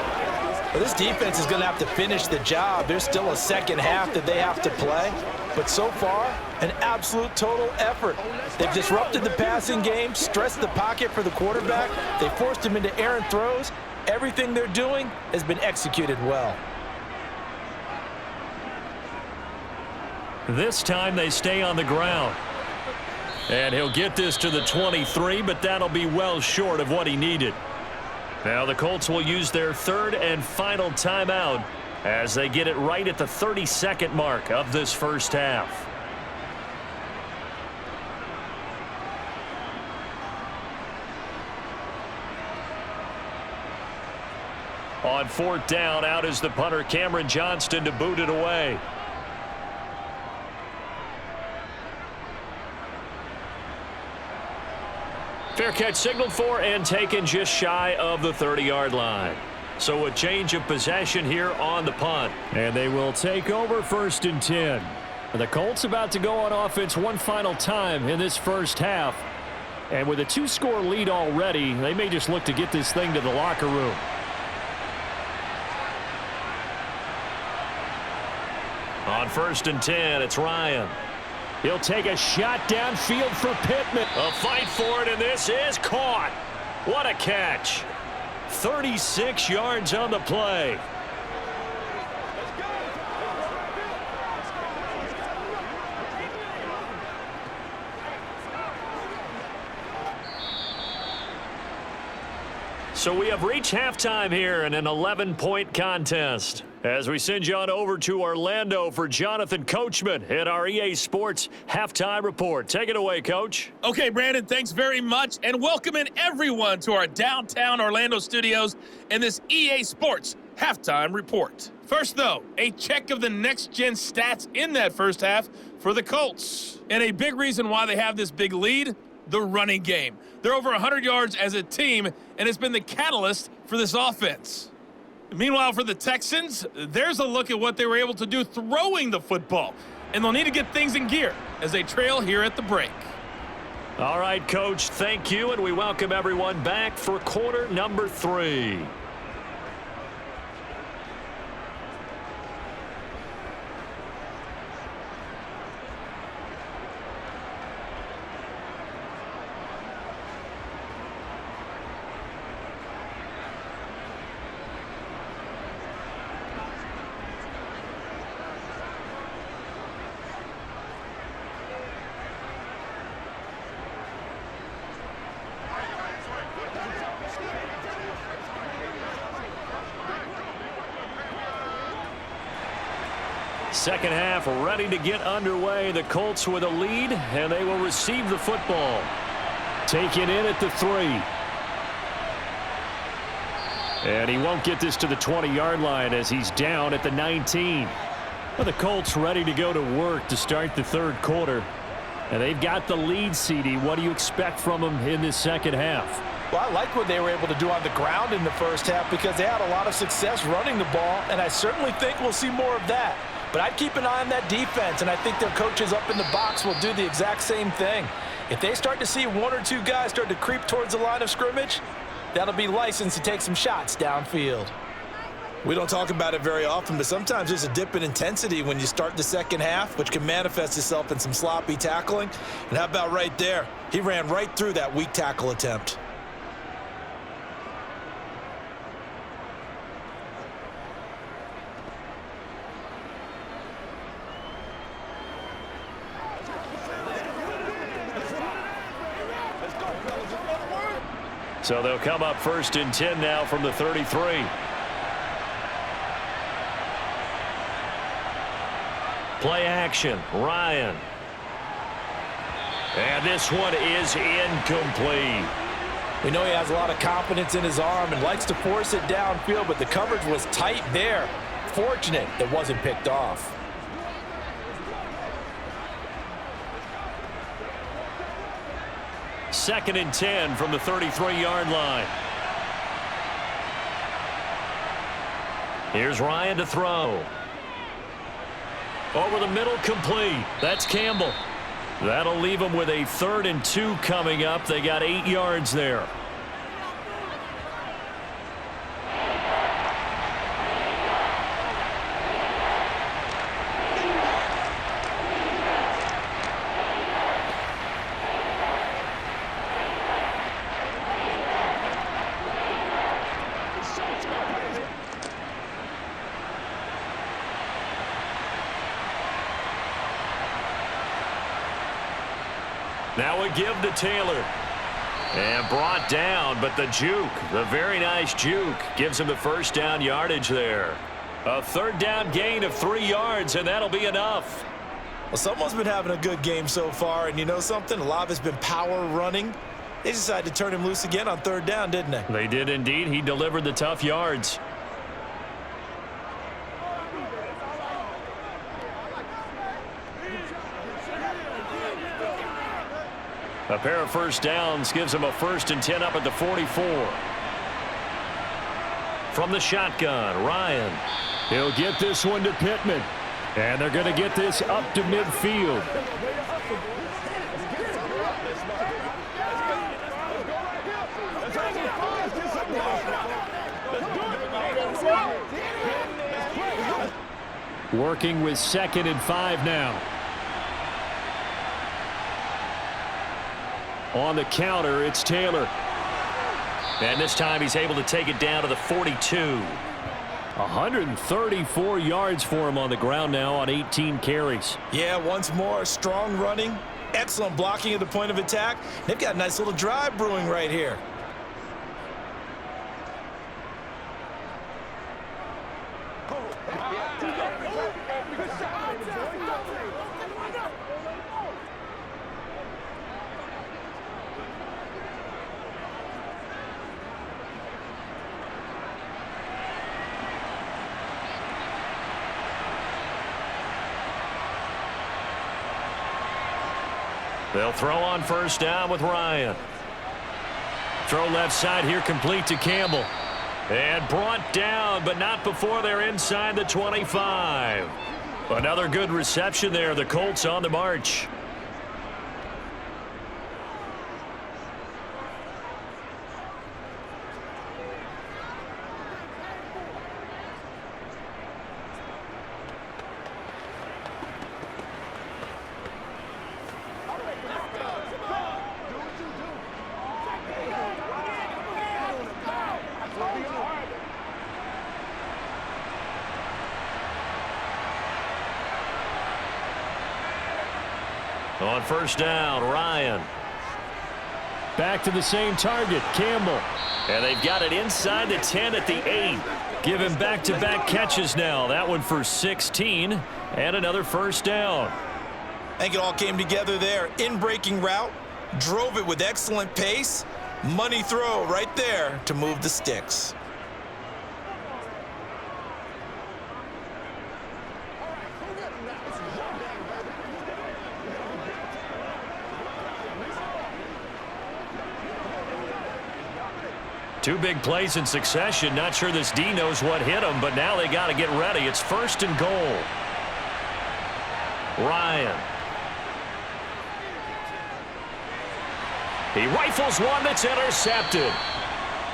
Well, this defense is going to have to finish the job. There's still a second half that they have to play. But so far, an absolute total effort. They've disrupted the passing game, stressed the pocket for the quarterback. They forced him into errant throws. Everything they're doing has been executed well. This time they stay on the ground. And he'll get this to the 23, but that'll be well short of what he needed. Now the Colts will use their third and final timeout as they get it right at the 30-second mark of this first half. On fourth down, out is the punter Cameron Johnston to boot it away. Fair catch signaled for and taken just shy of the 30-yard line. So a change of possession here on the punt. And they will take over 1st and 10. The Colts about to go on offense one final time in this first half. And with a 2-score lead already, they may just look to get this thing to the locker room. On 1st and 10, it's Ryan. He'll take a shot downfield for Pittman. A fight for it, and this is caught. What a catch. 36 yards on the play. So we have reached halftime here in an 11-point contest. As we send you on over to Orlando for Jonathan Coachman at our EA Sports Halftime Report. Take it away, Coach. Okay, Brandon, thanks very much. And welcoming everyone to our downtown Orlando studios in this EA Sports Halftime Report. First, though, a check of the next-gen stats in that first half for the Colts. And a big reason why they have this big lead, the running game. They're over 100 yards as a team, and it's been the catalyst for this offense. Meanwhile, for the Texans, there's a look at what they were able to do throwing the football. And they'll need to get things in gear as they trail here at the break. All right, Coach, thank you, and we welcome everyone back for quarter number 3. Second half ready to get underway. The Colts with a lead, and they will receive the football. Taken in at the 3. And he won't get this to the 20-yard line as he's down at the 19. Well, the Colts ready to go to work to start the third quarter. And they've got the lead, CD. What do you expect from them in this second half? Well, I like what they were able to do on the ground in the first half because they had a lot of success running the ball, and I certainly think we'll see more of that. But I'd keep an eye on that defense, and I think their coaches up in the box will do the exact same thing. If they start to see 1 or 2 guys start to creep towards the line of scrimmage, that'll be licensed to take some shots downfield. We don't talk about it very often, but sometimes there's a dip in intensity when you start the second half, which can manifest itself in some sloppy tackling. And how about right there? He ran right through that weak tackle attempt. So they'll come up 1st and 10 now from the 33. Play action, Ryan. And this one is incomplete. We know he has a lot of confidence in his arm and likes to force it downfield, but the coverage was tight there. Fortunate it wasn't picked off. Second and 10 from the 33-yard line. Here's Ryan to throw. Over the middle, complete. That's Campbell. That'll leave them with a 3rd and 2 coming up. They got 8 yards there. Now a give to Taylor. And brought down, but the juke, the very nice juke, gives him the first down yardage there. A third down gain of 3 yards, and that'll be enough. Well, someone's been having a good game so far, and you know something? A lot of it's been power running. They decided to turn him loose again on third down, didn't they? They did indeed. He delivered the tough yards. A pair of first downs gives him a 1st and 10 up at the 44. From the shotgun, Ryan. He'll get this one to Pittman. And they're going to get this up to midfield. Working with 2nd and 5 now. On the counter, it's Taylor. And this time he's able to take it down to the 42. 134 yards for him on the ground now on 18 carries. Yeah, once more, strong running, excellent blocking at the point of attack. They've got a nice little drive brewing right here. They'll throw on first down with Ryan. Throw left side here, complete to Campbell. And brought down, but not before they're inside the 25. Another good reception there. The Colts on the march. On first down, Ryan. Back to the same target, Campbell. And they've got it inside the 10 at the 8. Give him back-to-back catches now. That one for 16 and another first down. I think it all came together there. In-breaking route, drove it with excellent pace. Money throw right there to move the sticks. Two big plays in succession. Not sure this D knows what hit him, but now they got to get ready. It's 1st and goal. Ryan. He rifles one that's intercepted.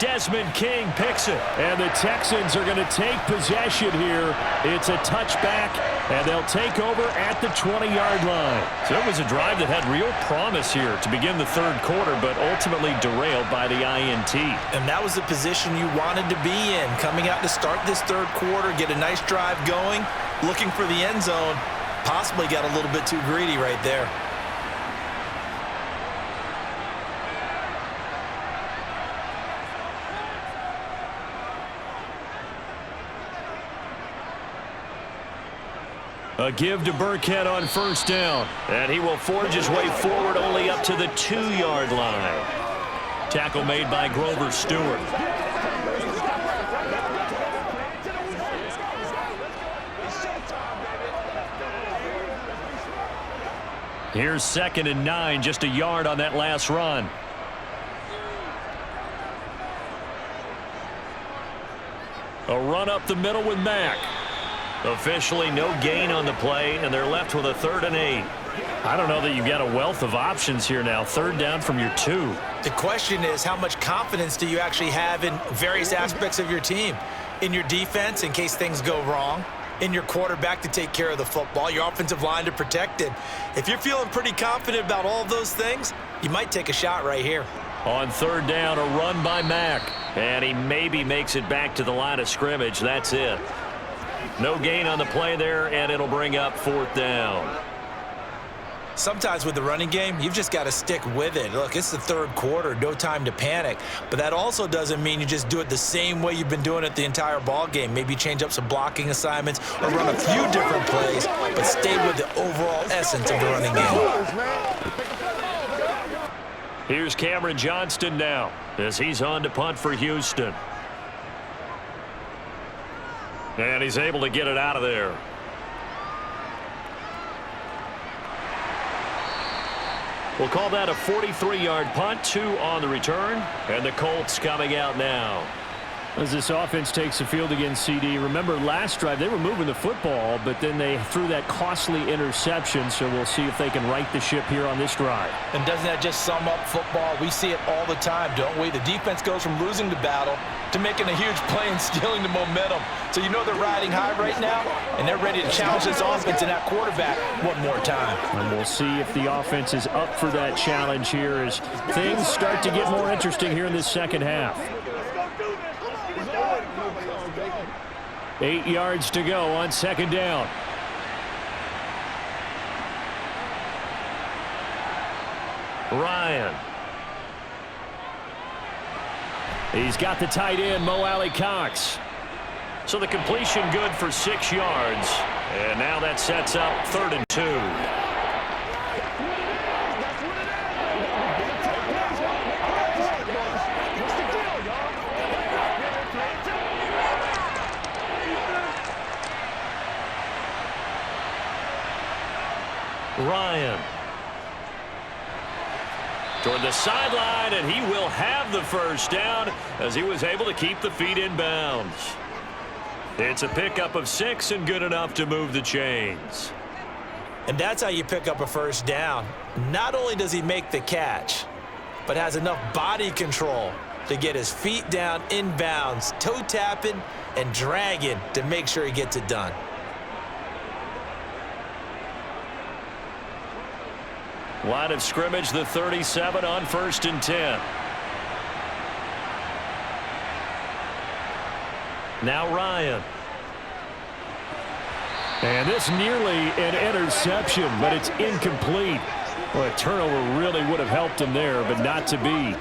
Desmond King picks it. And the Texans are going to take possession here. It's a touchback, and they'll take over at the 20-yard line. So it was a drive that had real promise here to begin the third quarter, but ultimately derailed by the INT. And that was the position you wanted to be in. Coming out to start this third quarter, get a nice drive going, looking for the end zone. Possibly got a little bit too greedy right there. A give to Burkhead on first down. And he will forge his way forward only up to the 2-yard line. Tackle made by Grover Stewart. Here's 2nd and 9, just a yard on that last run. A run up the middle with Mack. Officially no gain on the play, and they're left with a 3rd and 8. I don't know that you've got a wealth of options here now. 3rd down from your 2. The question is, how much confidence do you actually have in various aspects of your team? In your defense, in case things go wrong. In your quarterback to take care of the football. Your offensive line to protect it. If you're feeling pretty confident about all of those things, you might take a shot right here. On 3rd down, a run by Mack. And he maybe makes it back to the line of scrimmage. That's it. No gain on the play there, and it'll bring up 4th down. Sometimes with the running game, you've just got to stick with it. Look, it's the third quarter, no time to panic. But that also doesn't mean you just do it the same way you've been doing it the entire ball game. Maybe change up some blocking assignments or run a few different plays, but stay with the overall essence of the running game. Here's Cameron Johnston now as he's on to punt for Houston. And he's able to get it out of there. We'll call that a 43-yard punt, 2 on the return, and the Colts coming out now. As this offense takes the field against CD, remember last drive they were moving the football, but then they threw that costly interception, so we'll see if they can right the ship here on this drive. And doesn't that just sum up football? We see it all the time, don't we? The defense goes from losing the battle to making a huge play and stealing the momentum. So you know they're riding high right now, and they're ready to challenge this offense and that quarterback one more time. And we'll see if the offense is up for that challenge here as things start to get more interesting here in this second half. 8 yards to go on second down. Ryan. He's got the tight end, Mo Alley Cox. So the completion good for 6 yards. And now that sets up 3rd and 2. Ryan toward the sideline, and he will have the first down as he was able to keep the feet in bounds. It's a pickup of 6 and good enough to move the chains. And that's how you pick up a first down. Not only does he make the catch, but has enough body control to get his feet down in bounds, toe tapping and dragging to make sure he gets it done. Line of scrimmage, the 37 on 1st and 10. Now Ryan. And this nearly an interception, but it's incomplete. Well, a turnover really would have helped him there, but not to be.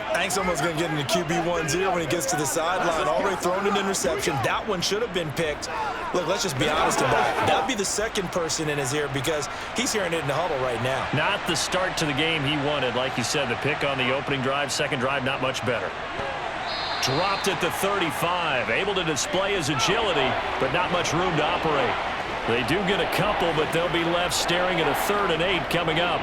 I think someone's going to get into QB1-0 when he gets to the sideline. Already thrown an interception. That one should have been picked. Look, let's just be honest about it. That would be the second person in his ear because he's hearing it in the huddle right now. Not the start to the game he wanted. Like you said, the pick on the opening drive, second drive, not much better. Dropped at the 35. Able to display his agility, but not much room to operate. They do get a couple, but they'll be left staring at a 3rd and 8 coming up.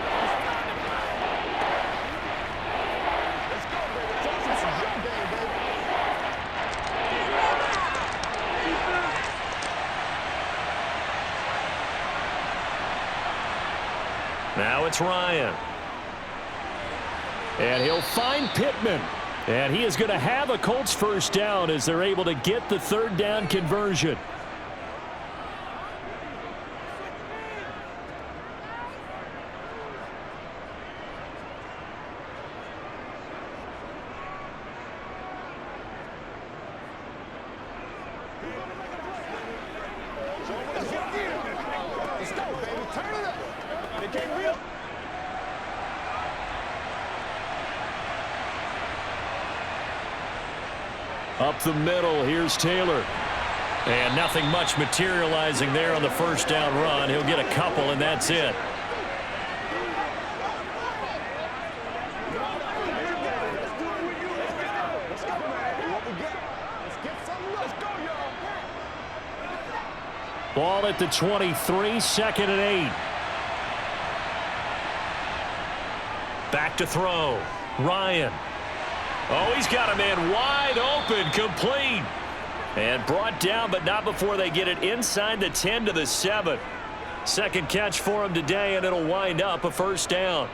Now it's Ryan. And he'll find Pittman. And he is going to have a Colts first down as they're able to get the 3rd down conversion. Up the middle, here's Taylor. And nothing much materializing there on the first down run. He'll get a couple, and that's it. Ball at the 23, 2nd and 8. Back to throw. Ryan. Oh, he's got a man wide open, complete. And brought down, but not before they get it inside the 10 to the 7. Second catch for him today, and it'll wind up a first down.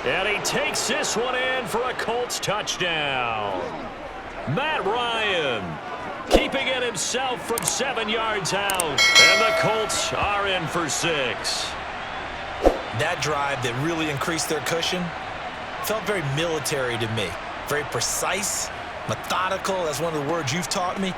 And he takes this one in for a Colts touchdown. Matt Ryan keeping it himself from 7 yards out. And the Colts are in for 6. That drive that really increased their cushion felt very military to me. Very precise, methodical. That's one of the words you've taught me.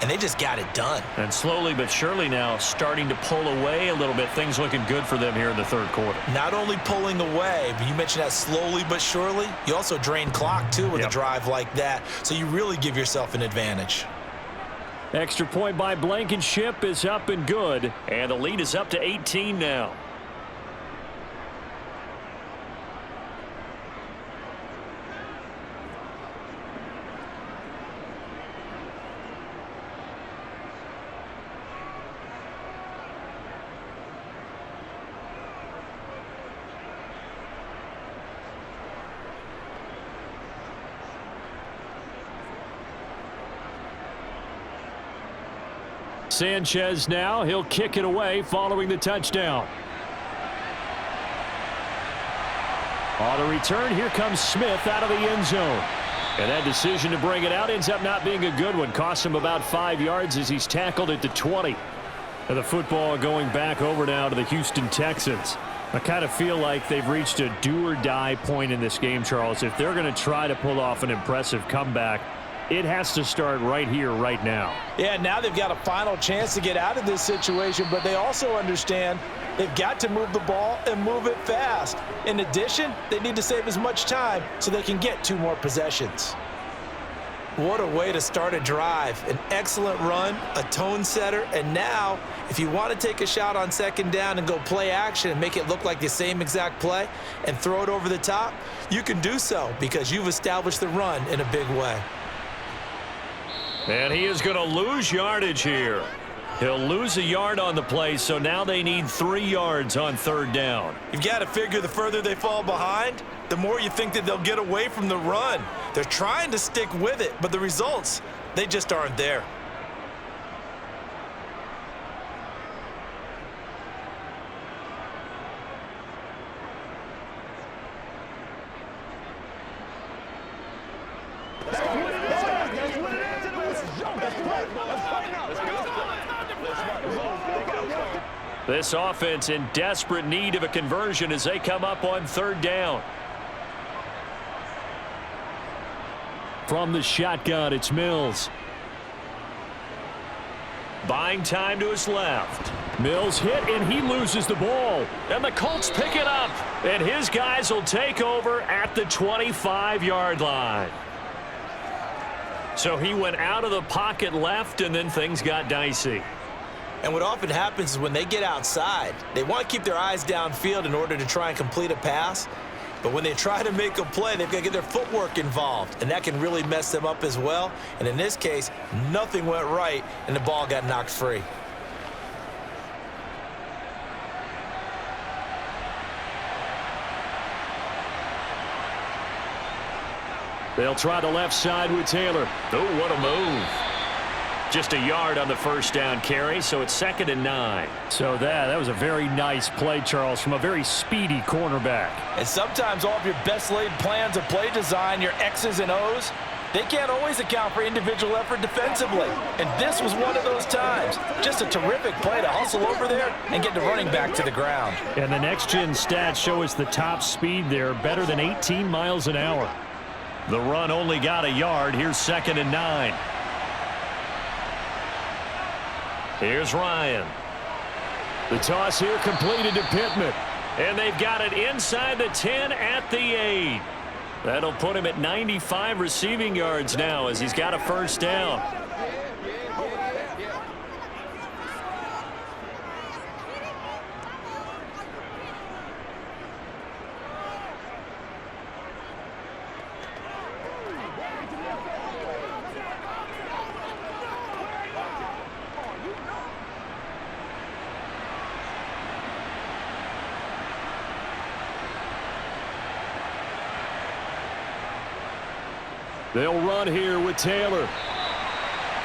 And they just got it done. And slowly but surely now starting to pull away a little bit. Things looking good for them here in the third quarter. Not only pulling away, but you mentioned that slowly but surely. You also drain clock, too, with a drive like that. So you really give yourself an advantage. Extra point by Blankenship is up and good. And the lead is up to 18 now. Sanchez now, he'll kick it away following the touchdown. On the return, here comes Smith out of the end zone. And that decision to bring it out ends up not being a good one. Cost him about 5 yards as he's tackled at the 20. And the football going back over now to the Houston Texans. I kind of feel like they've reached a do-or-die point in this game, Charles. If they're going to try to pull off an impressive comeback, it has to start right here, right now. Yeah, now they've got a final chance to get out of this situation, but they also understand they've got to move the ball and move it fast. In addition, they need to save as much time so they can get 2 more possessions. What a way to start a drive. An excellent run, a tone setter, and now if you want to take a shot on second down and go play action and make it look like the same exact play and throw it over the top, you can do so because you've established the run in a big way. And he is going to lose yardage here. He'll lose a yard on the play, so now they need 3 yards on third down. You've got to figure the further they fall behind, the more you think that they'll get away from the run. They're trying to stick with it, but the results, they just aren't there. This offense in desperate need of a conversion as they come up on third down. From the shotgun, it's Mills. Buying time to his left. Mills hit, and he loses the ball. And the Colts pick it up. And his guys will take over at the 25-yard line. So he went out of the pocket left, and then things got dicey. And what often happens is when they get outside, they want to keep their eyes downfield in order to try and complete a pass. But when they try to make a play, they've got to get their footwork involved, and that can really mess them up as well. And in this case, nothing went right, and the ball got knocked free. They'll try the left side with Taylor. Oh, what a move. Just a yard on the first down carry, so it's 2nd and 9. So that was a very nice play, Charles, from a very speedy cornerback. And sometimes all of your best laid plans of play design, your X's and O's, they can't always account for individual effort defensively. And this was one of those times. Just a terrific play to hustle over there and get the running back to the ground. And the next-gen stats show us the top speed there, better than 18 miles an hour. The run only got a yard. Here's 2nd and 9. Here's Ryan. The toss here completed to Pittman. And they've got it inside the 10 at the 8. That'll put him at 95 receiving yards now as he's got a first down. They'll run here with Taylor.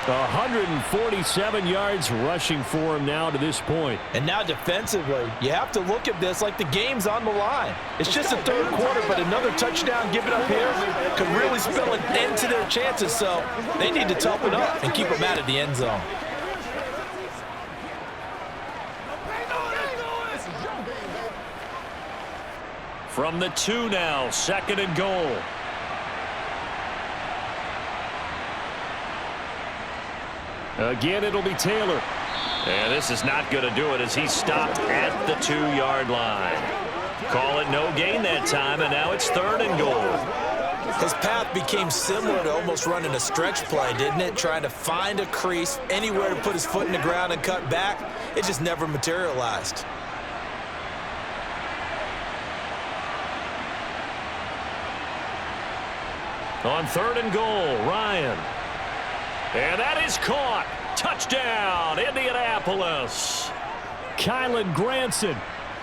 147 yards rushing for him now to this point. And now defensively, you have to look at this like the game's on the line. It's just a third quarter, but another touchdown given up here could really spell an end to their chances, so they need to toughen up and keep them out of the end zone. From the 2 now, 2nd and goal. Again, it'll be Taylor. And this is not going to do it as he stopped at the 2-yard line. Call it no gain that time, and now it's 3rd and goal. His path became similar to almost running a stretch play, didn't it? Trying to find a crease, anywhere to put his foot in the ground and cut back. It just never materialized. On 3rd and goal, Ryan. And that is caught. Touchdown, Indianapolis. Kylan Granson.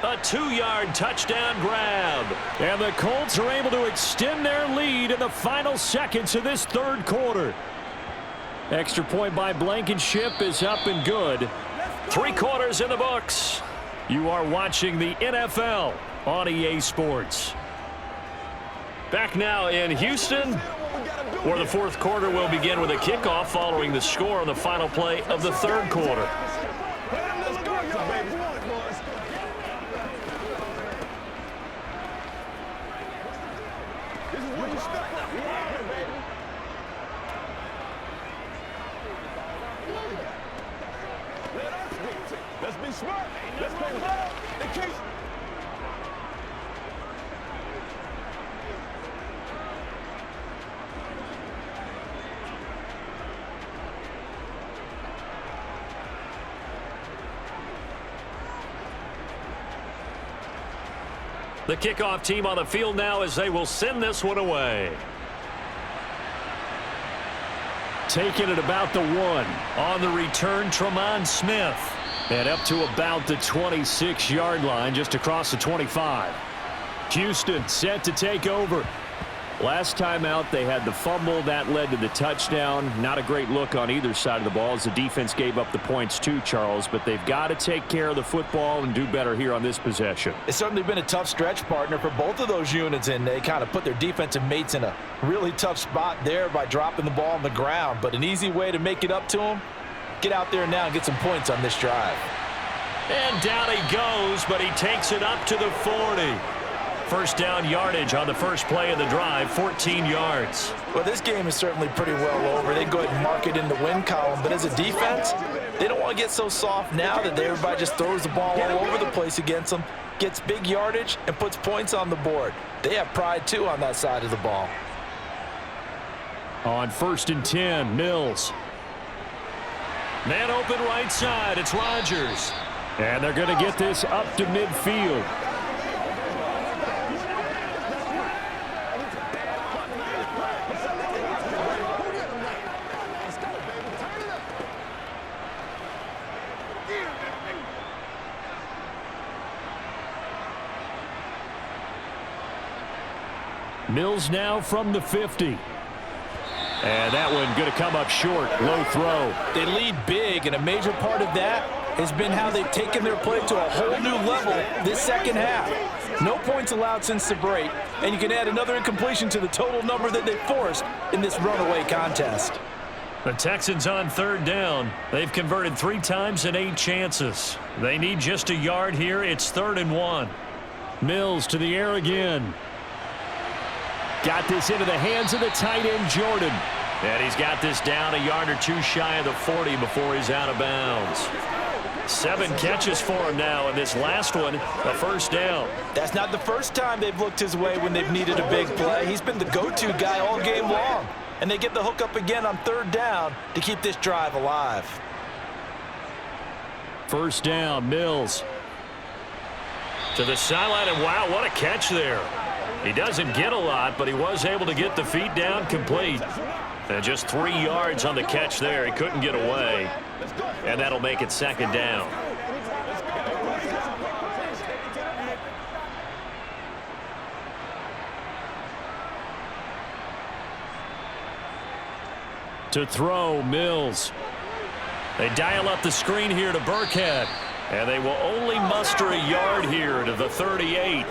A 2-yard touchdown grab. And the Colts are able to extend their lead in the final seconds of this 3rd quarter. Extra point by Blankenship is up and good. 3 quarters in the books. You are watching the NFL on EA Sports. Back now in Houston, where the 4th quarter will begin with a kickoff following the score on the final play of the 3rd quarter. Let's be smart. Let's play ball. In case. The kickoff team on the field now as they will send this one away. Taking it about the 1. On the return, Tremont Smith. And up to about the 26-yard line, just across the 25. Houston set to take over. Last time out, they had the fumble. That led to the touchdown. Not a great look on either side of the ball as the defense gave up the points too, Charles. But they've got to take care of the football and do better here on this possession. It's certainly been a tough stretch, partner, for both of those units, and they kind of put their defensive mates in a really tough spot there by dropping the ball on the ground. But an easy way to make it up to them, get out there now and get some points on this drive. And down he goes, but he takes it up to the 40. First down yardage on the first play of the drive, 14 yards. Well, this game is certainly pretty well over. They can go ahead and mark it in the win column. But as a defense, they don't want to get so soft now that everybody just throws the ball all over the place against them, gets big yardage, and puts points on the board. They have pride, too, on that side of the ball. On 1st and 10, Mills. Man open right side, it's Rodgers. And they're going to get this up to midfield. Mills now from the 50. And that one going to come up short. Low throw. They lead big, and a major part of that has been how they've taken their play to a whole new level this second half. No points allowed since the break, and you can add another incompletion to the total number that they forced in this runaway contest. The Texans on 3rd down. They've converted 3 times in 8 chances. They need just a yard here. It's 3rd and 1. Mills to the air again. Got this into the hands of the tight end, Jordan. And he's got this down a yard or 2 shy of the 40 before he's out of bounds. 7 catches for him now, and this last one, a first down. That's not the first time they've looked his way when they've needed a big play. He's been the go-to guy all game long. And they get the hook up again on 3rd down to keep this drive alive. First down, Mills. To the sideline, and wow, what a catch there. He doesn't get a lot, but he was able to get the feet down complete. And just 3 yards on the catch there. He couldn't get away. And that'll make it 2nd down. To throw, Mills. They dial up the screen here to Burkhead. And they will only muster a yard here to the 38.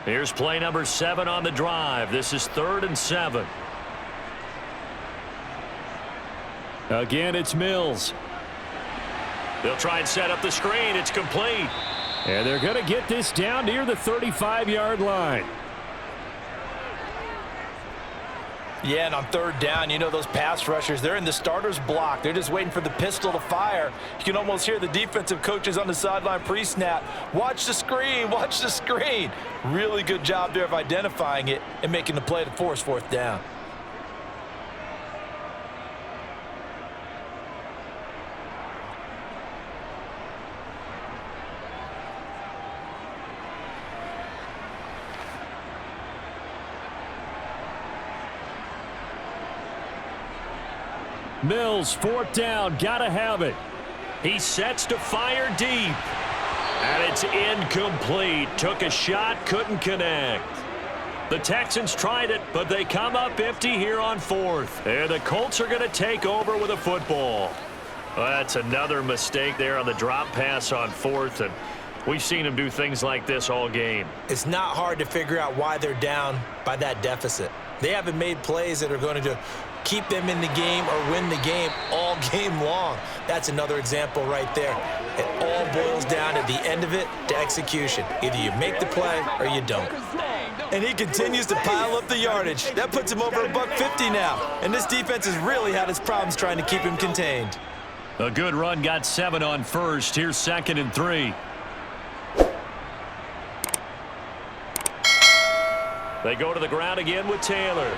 Here's play number 7 on the drive. This is 3rd and 7. Again, it's Mills. They'll try and set up the screen. It's complete. And they're going to get this down near the 35-yard line. Yeah, and on 3rd down, you know those pass rushers, they're in the starter's block. They're just waiting for the pistol to fire. You can almost hear the defensive coaches on the sideline pre-snap. Watch the screen, watch the screen. Really good job there of identifying it and making the play to force 4th down. Mills, 4th down, gotta have it. He sets to fire deep. And it's incomplete. Took a shot, couldn't connect. The Texans tried it, but they come up empty here on 4th. And the Colts are going to take over with a football. Well, that's another mistake there on the drop pass on 4th, and we've seen them do things like this all game. It's not hard to figure out why they're down by that deficit. They haven't made plays that are going to keep them in the game or win the game all game long. That's another example right there. It all boils down at the end of it to execution. Either you make the play or you don't. And he continues to pile up the yardage. That puts him over $150 now. And this defense has really had its problems trying to keep him contained. A good run, got 7 on 1st. Here's 2nd and 3. They go to the ground again with Taylor.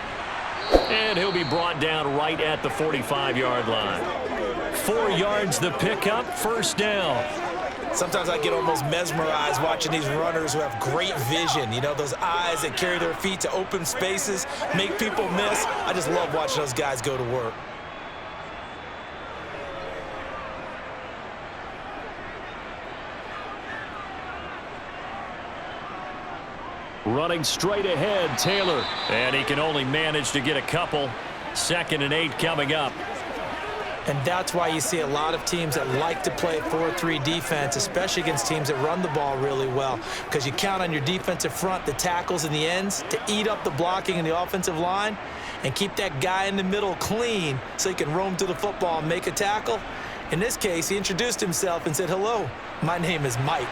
And he'll be brought down right at the 45-yard line. 4 yards the pickup, 1st down. Sometimes I get almost mesmerized watching these runners who have great vision. You know, those eyes that carry their feet to open spaces, make people miss. I just love watching those guys go to work. Running straight ahead, Taylor. And he can only manage to get a couple. 2nd and 8 coming up. And that's why you see a lot of teams that like to play 4-3 defense, especially against teams that run the ball really well, because you count on your defensive front, the tackles and the ends, to eat up the blocking in the offensive line and keep that guy in the middle clean so he can roam to the football and make a tackle. In this case, he introduced himself and said, "Hello, my name is Mike."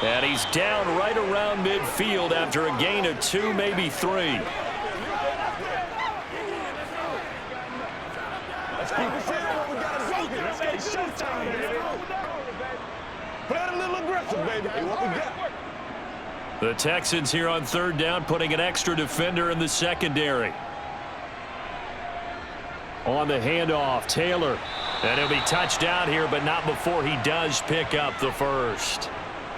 And he's down right around midfield after a gain of 2, maybe 3. Let's keep it saying what we got to do here. It's showtime, baby. Play it a little aggressive, baby. Hey, what we got? The Texans here on 3rd down, putting an extra defender in the secondary. On the handoff, Taylor. And he'll be touched down here, but not before he does pick up the 1st.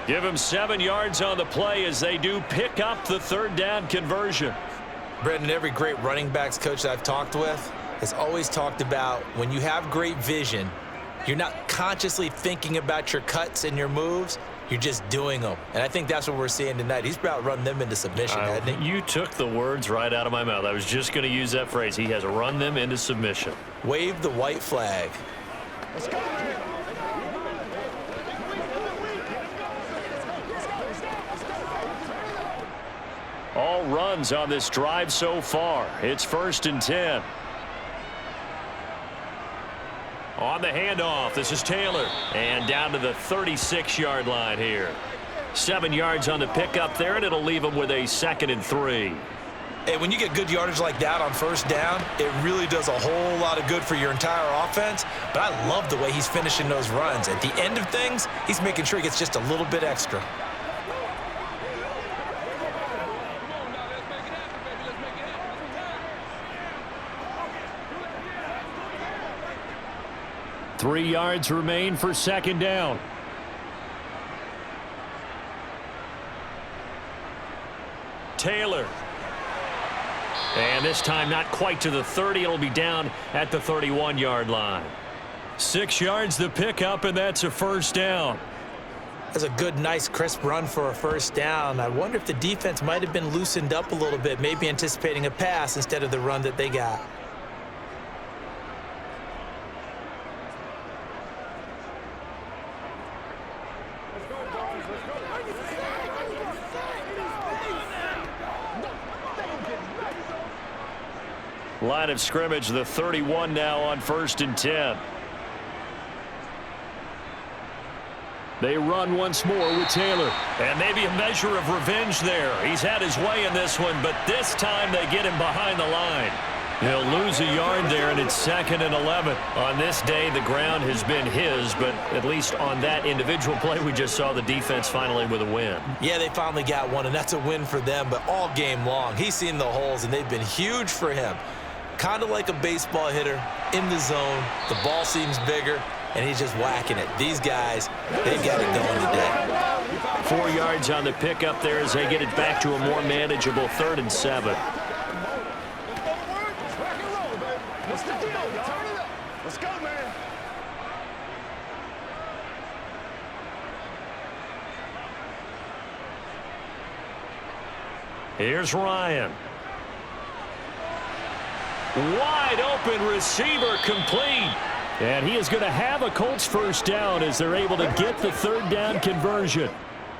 Give him 7 yards on the play as they do pick up the 3rd down conversion. Brendan, every great running backs coach that I've talked with has always talked about when you have great vision, you're not consciously thinking about your cuts and your moves. You're just doing them. And I think that's what we're seeing tonight. He's about run them into submission, hasn't he? You took the words right out of my mouth. I was just going to use that phrase. He has run them into submission. Wave the white flag. Let's go. All runs on this drive so far. It's 1st and 10. On the handoff, this is Taylor. And down to the 36-yard line here. 7 yards on the pickup there, and it'll leave him with a 2nd and 3. Hey, when you get good yardage like that on 1st down, it really does a whole lot of good for your entire offense. But I love the way he's finishing those runs. At the end of things, he's making sure he gets just a little bit extra. Three yards remain for 2nd down. Taylor. And this time not quite to the 30. It'll be down at the 31-yard line. 6 yards the pickup, and that's a first down. That's a good, nice, crisp run for a first down. I wonder if the defense might have been loosened up a little bit, maybe anticipating a pass instead of the run that they got. Line of scrimmage, the 31 now on 1st and 10. They run once more with Taylor. And maybe a measure of revenge there. He's had his way in this one, but this time they get him behind the line. He'll lose a yard there, and it's 2nd and 11. On this day, the ground has been his, but at least on that individual play, we just saw the defense finally with a win. Yeah, they finally got one, and that's a win for them, but all game long, he's seen the holes, and they've been huge for him. Kind of like a baseball hitter in the zone. The ball seems bigger, and he's just whacking it. These guys, they've got it going today. 4 yards on the pickup there as they get it back to a more manageable 3rd and 7. What's the deal? Turn it up. Let's go, man. Here's Ryan. Wide open receiver complete. And he is going to have a Colts first down as they're able to get the 3rd down conversion.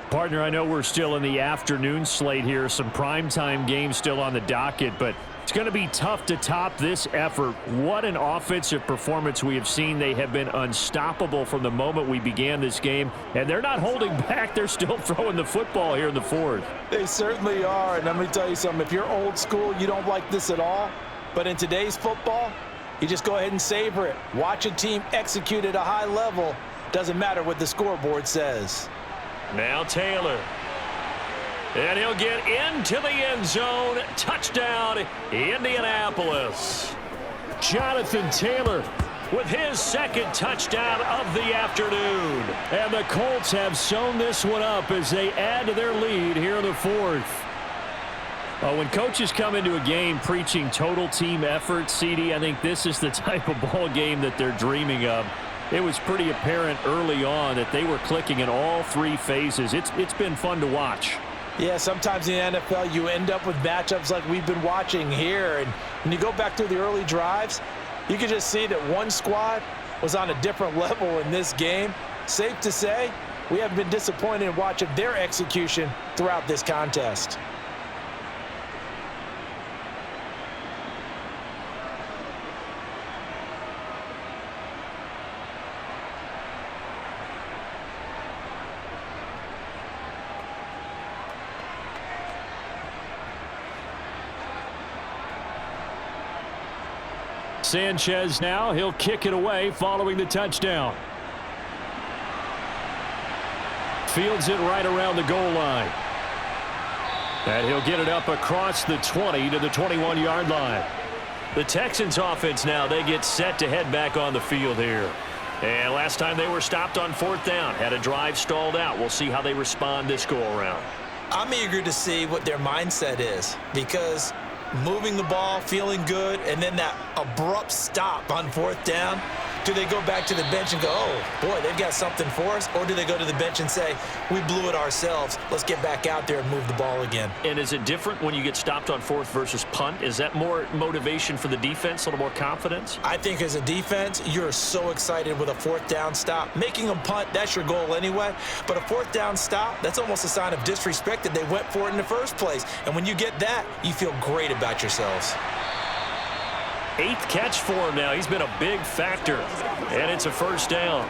Partner, I know we're still in the afternoon slate here. Some primetime games still on the docket, but it's going to be tough to top this effort. What an offensive performance we have seen. They have been unstoppable from the moment we began this game, and they're not holding back. They're still throwing the football here in the 4th. They certainly are, and let me tell you something. If you're old school, you don't like this at all. But in today's football, you just go ahead and savor it. Watch a team execute at a high level. Doesn't matter what the scoreboard says. Now Taylor. And he'll get into the end zone. Touchdown, Indianapolis. Jonathan Taylor with his 2nd touchdown of the afternoon. And the Colts have sewn this one up as they add to their lead here in the 4th. When coaches come into a game preaching total team effort, CD, I think this is the type of ball game that they're dreaming of. It was pretty apparent early on that they were clicking in all 3 phases. It's been fun to watch. Yeah, sometimes in the NFL you end up with matchups like we've been watching here. And when you go back through the early drives, you can just see that one squad was on a different level in this game. Safe to say, we have been disappointed in watching their execution throughout this contest. Sanchez now, he'll kick it away following the touchdown. Fields it right around the goal line. And he'll get it up across the 20 to the 21-yard line. The Texans offense now, they get set to head back on the field here. And last time they were stopped on 4th down, had a drive stalled out. We'll see how they respond this go-around. I'm eager to see what their mindset is, because moving the ball, feeling good, and then that abrupt stop on 4th down. Do they go back to the bench and go, oh, boy, they've got something for us? Or do they go to the bench and say, we blew it ourselves. Let's get back out there and move the ball again. And is it different when you get stopped on 4th versus punt? Is that more motivation for the defense, a little more confidence? I think as a defense, you're so excited with a 4th down stop. Making them punt, that's your goal anyway. But a 4th down stop, that's almost a sign of disrespect that they went for it in the first place. And when you get that, you feel great about yourselves. 8th catch for him now. He's been a big factor. And it's a first down.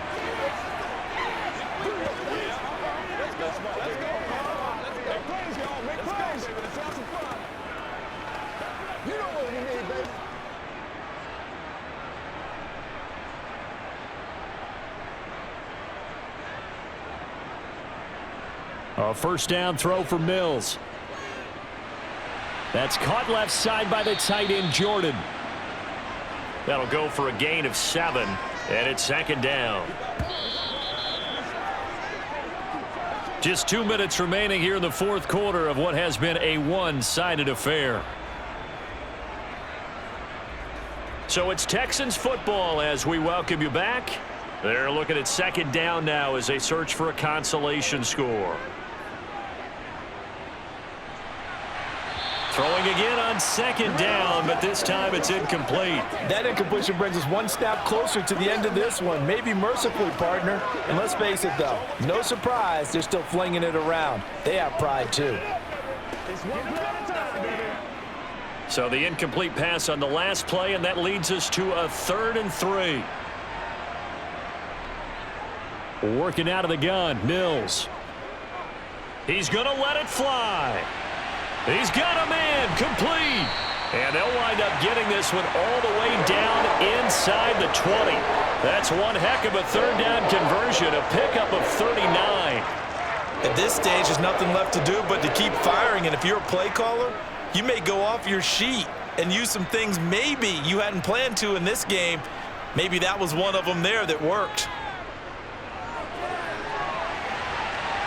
A first down throw for Mills. That's caught left side by the tight end, Jordan. That'll go for a gain of 7, and it's 2nd down. Just 2 minutes remaining here in the 4th quarter of what has been a one-sided affair. So it's Texans football as we welcome you back. They're looking at second down now as they search for a consolation score. Throwing again on second down, but this time it's incomplete. That incompletion brings us one step closer to the end of this one. Maybe mercifully, partner. And let's face it, though, no surprise, they're still flinging it around. They have pride, too. So the incomplete pass on the last play, and that leads us to a 3rd and 3. Working out of the gun, Mills. He's going to let it fly. He's got a man, complete. And they'll wind up getting this one all the way down inside the 20. That's one heck of a 3rd down conversion, a pickup of 39. At this stage, there's nothing left to do but to keep firing. And if you're a play caller, you may go off your sheet and use some things maybe you hadn't planned to in this game. Maybe that was one of them there that worked.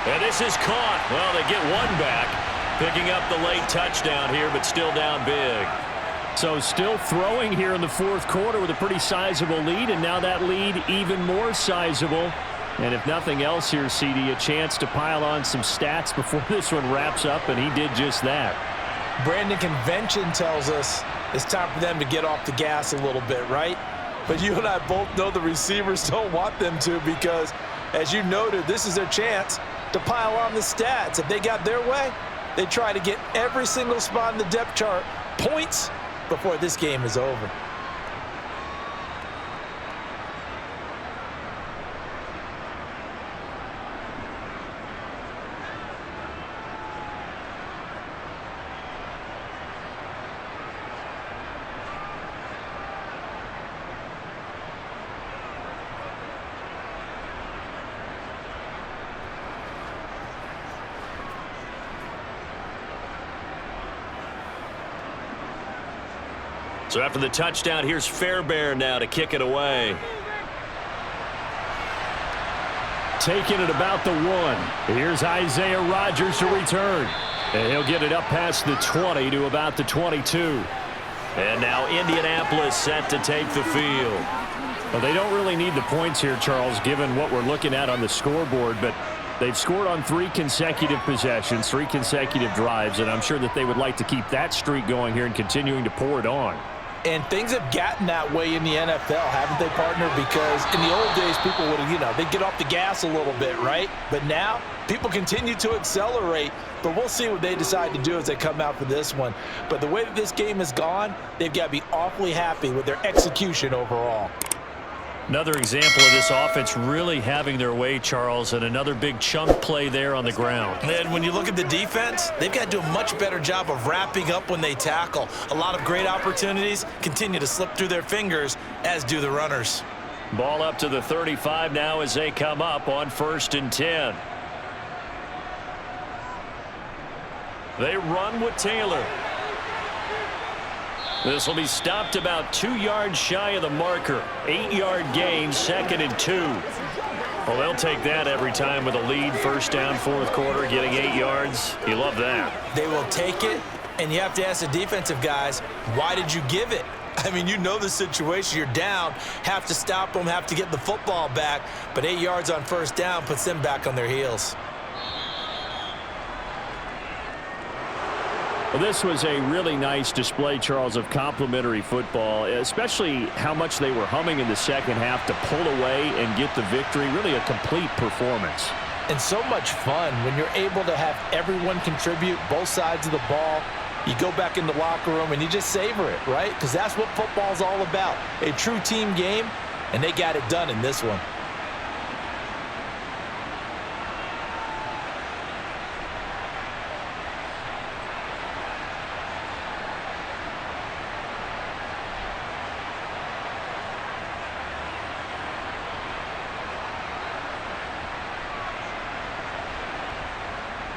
And this is caught. Well, they get one back. Picking up the late touchdown here, but still down big. So still throwing here in the 4th quarter with a pretty sizable lead, and now that lead even more sizable. And if nothing else here, CD, a chance to pile on some stats before this one wraps up, and he did just that. Brandon, convention tells us it's time for them to get off the gas a little bit, right? But you and I both know the receivers don't want them to because, as you noted, this is their chance to pile on the stats. If they got their way, they try to get every single spot in the depth chart points before this game is over. So after the touchdown, here's Fairbairn now to kick it away. Taking it about the 1. Here's Isaiah Rodgers to return. And he'll get it up past the 20 to about the 22. And now Indianapolis set to take the field. Well, they don't really need the points here, Charles, given what we're looking at on the scoreboard, but they've scored on 3 consecutive possessions, 3 consecutive drives, and I'm sure that they would like to keep that streak going here and continuing to pour it on. And things have gotten that way in the NFL, haven't they, partner? Because in the old days, people would, they'd get off the gas a little bit, right? But now, people continue to accelerate. But we'll see what they decide to do as they come out for this one. But the way that this game has gone, they've got to be awfully happy with their execution overall. Another example of this offense really having their way, Charles, and another big chunk play there on the ground. And when you look at the defense, they've got to do a much better job of wrapping up when they tackle. A lot of great opportunities continue to slip through their fingers, as do the runners. Ball up to the 35 now as they come up on 1st and 10. They run with Taylor. This will be stopped about 2 yards shy of the marker. 8-yard gain, 2nd and 2. Well, they'll take that every time with a lead. 1st down, 4th quarter, getting 8 yards. You love that. They will take it, and you have to ask the defensive guys, why did you give it? I mean, you know the situation. You're down, have to stop them, have to get the football back, but 8 yards on 1st down puts them back on their heels. Well, this was a really nice display, Charles, of complimentary football, especially how much they were humming in the second half to pull away and get the victory. Really a complete performance. And so much fun when you're able to have everyone contribute, both sides of the ball. You go back in the locker room and you just savor it, right? Because that's what football's all about. A true team game, and they got it done in this one.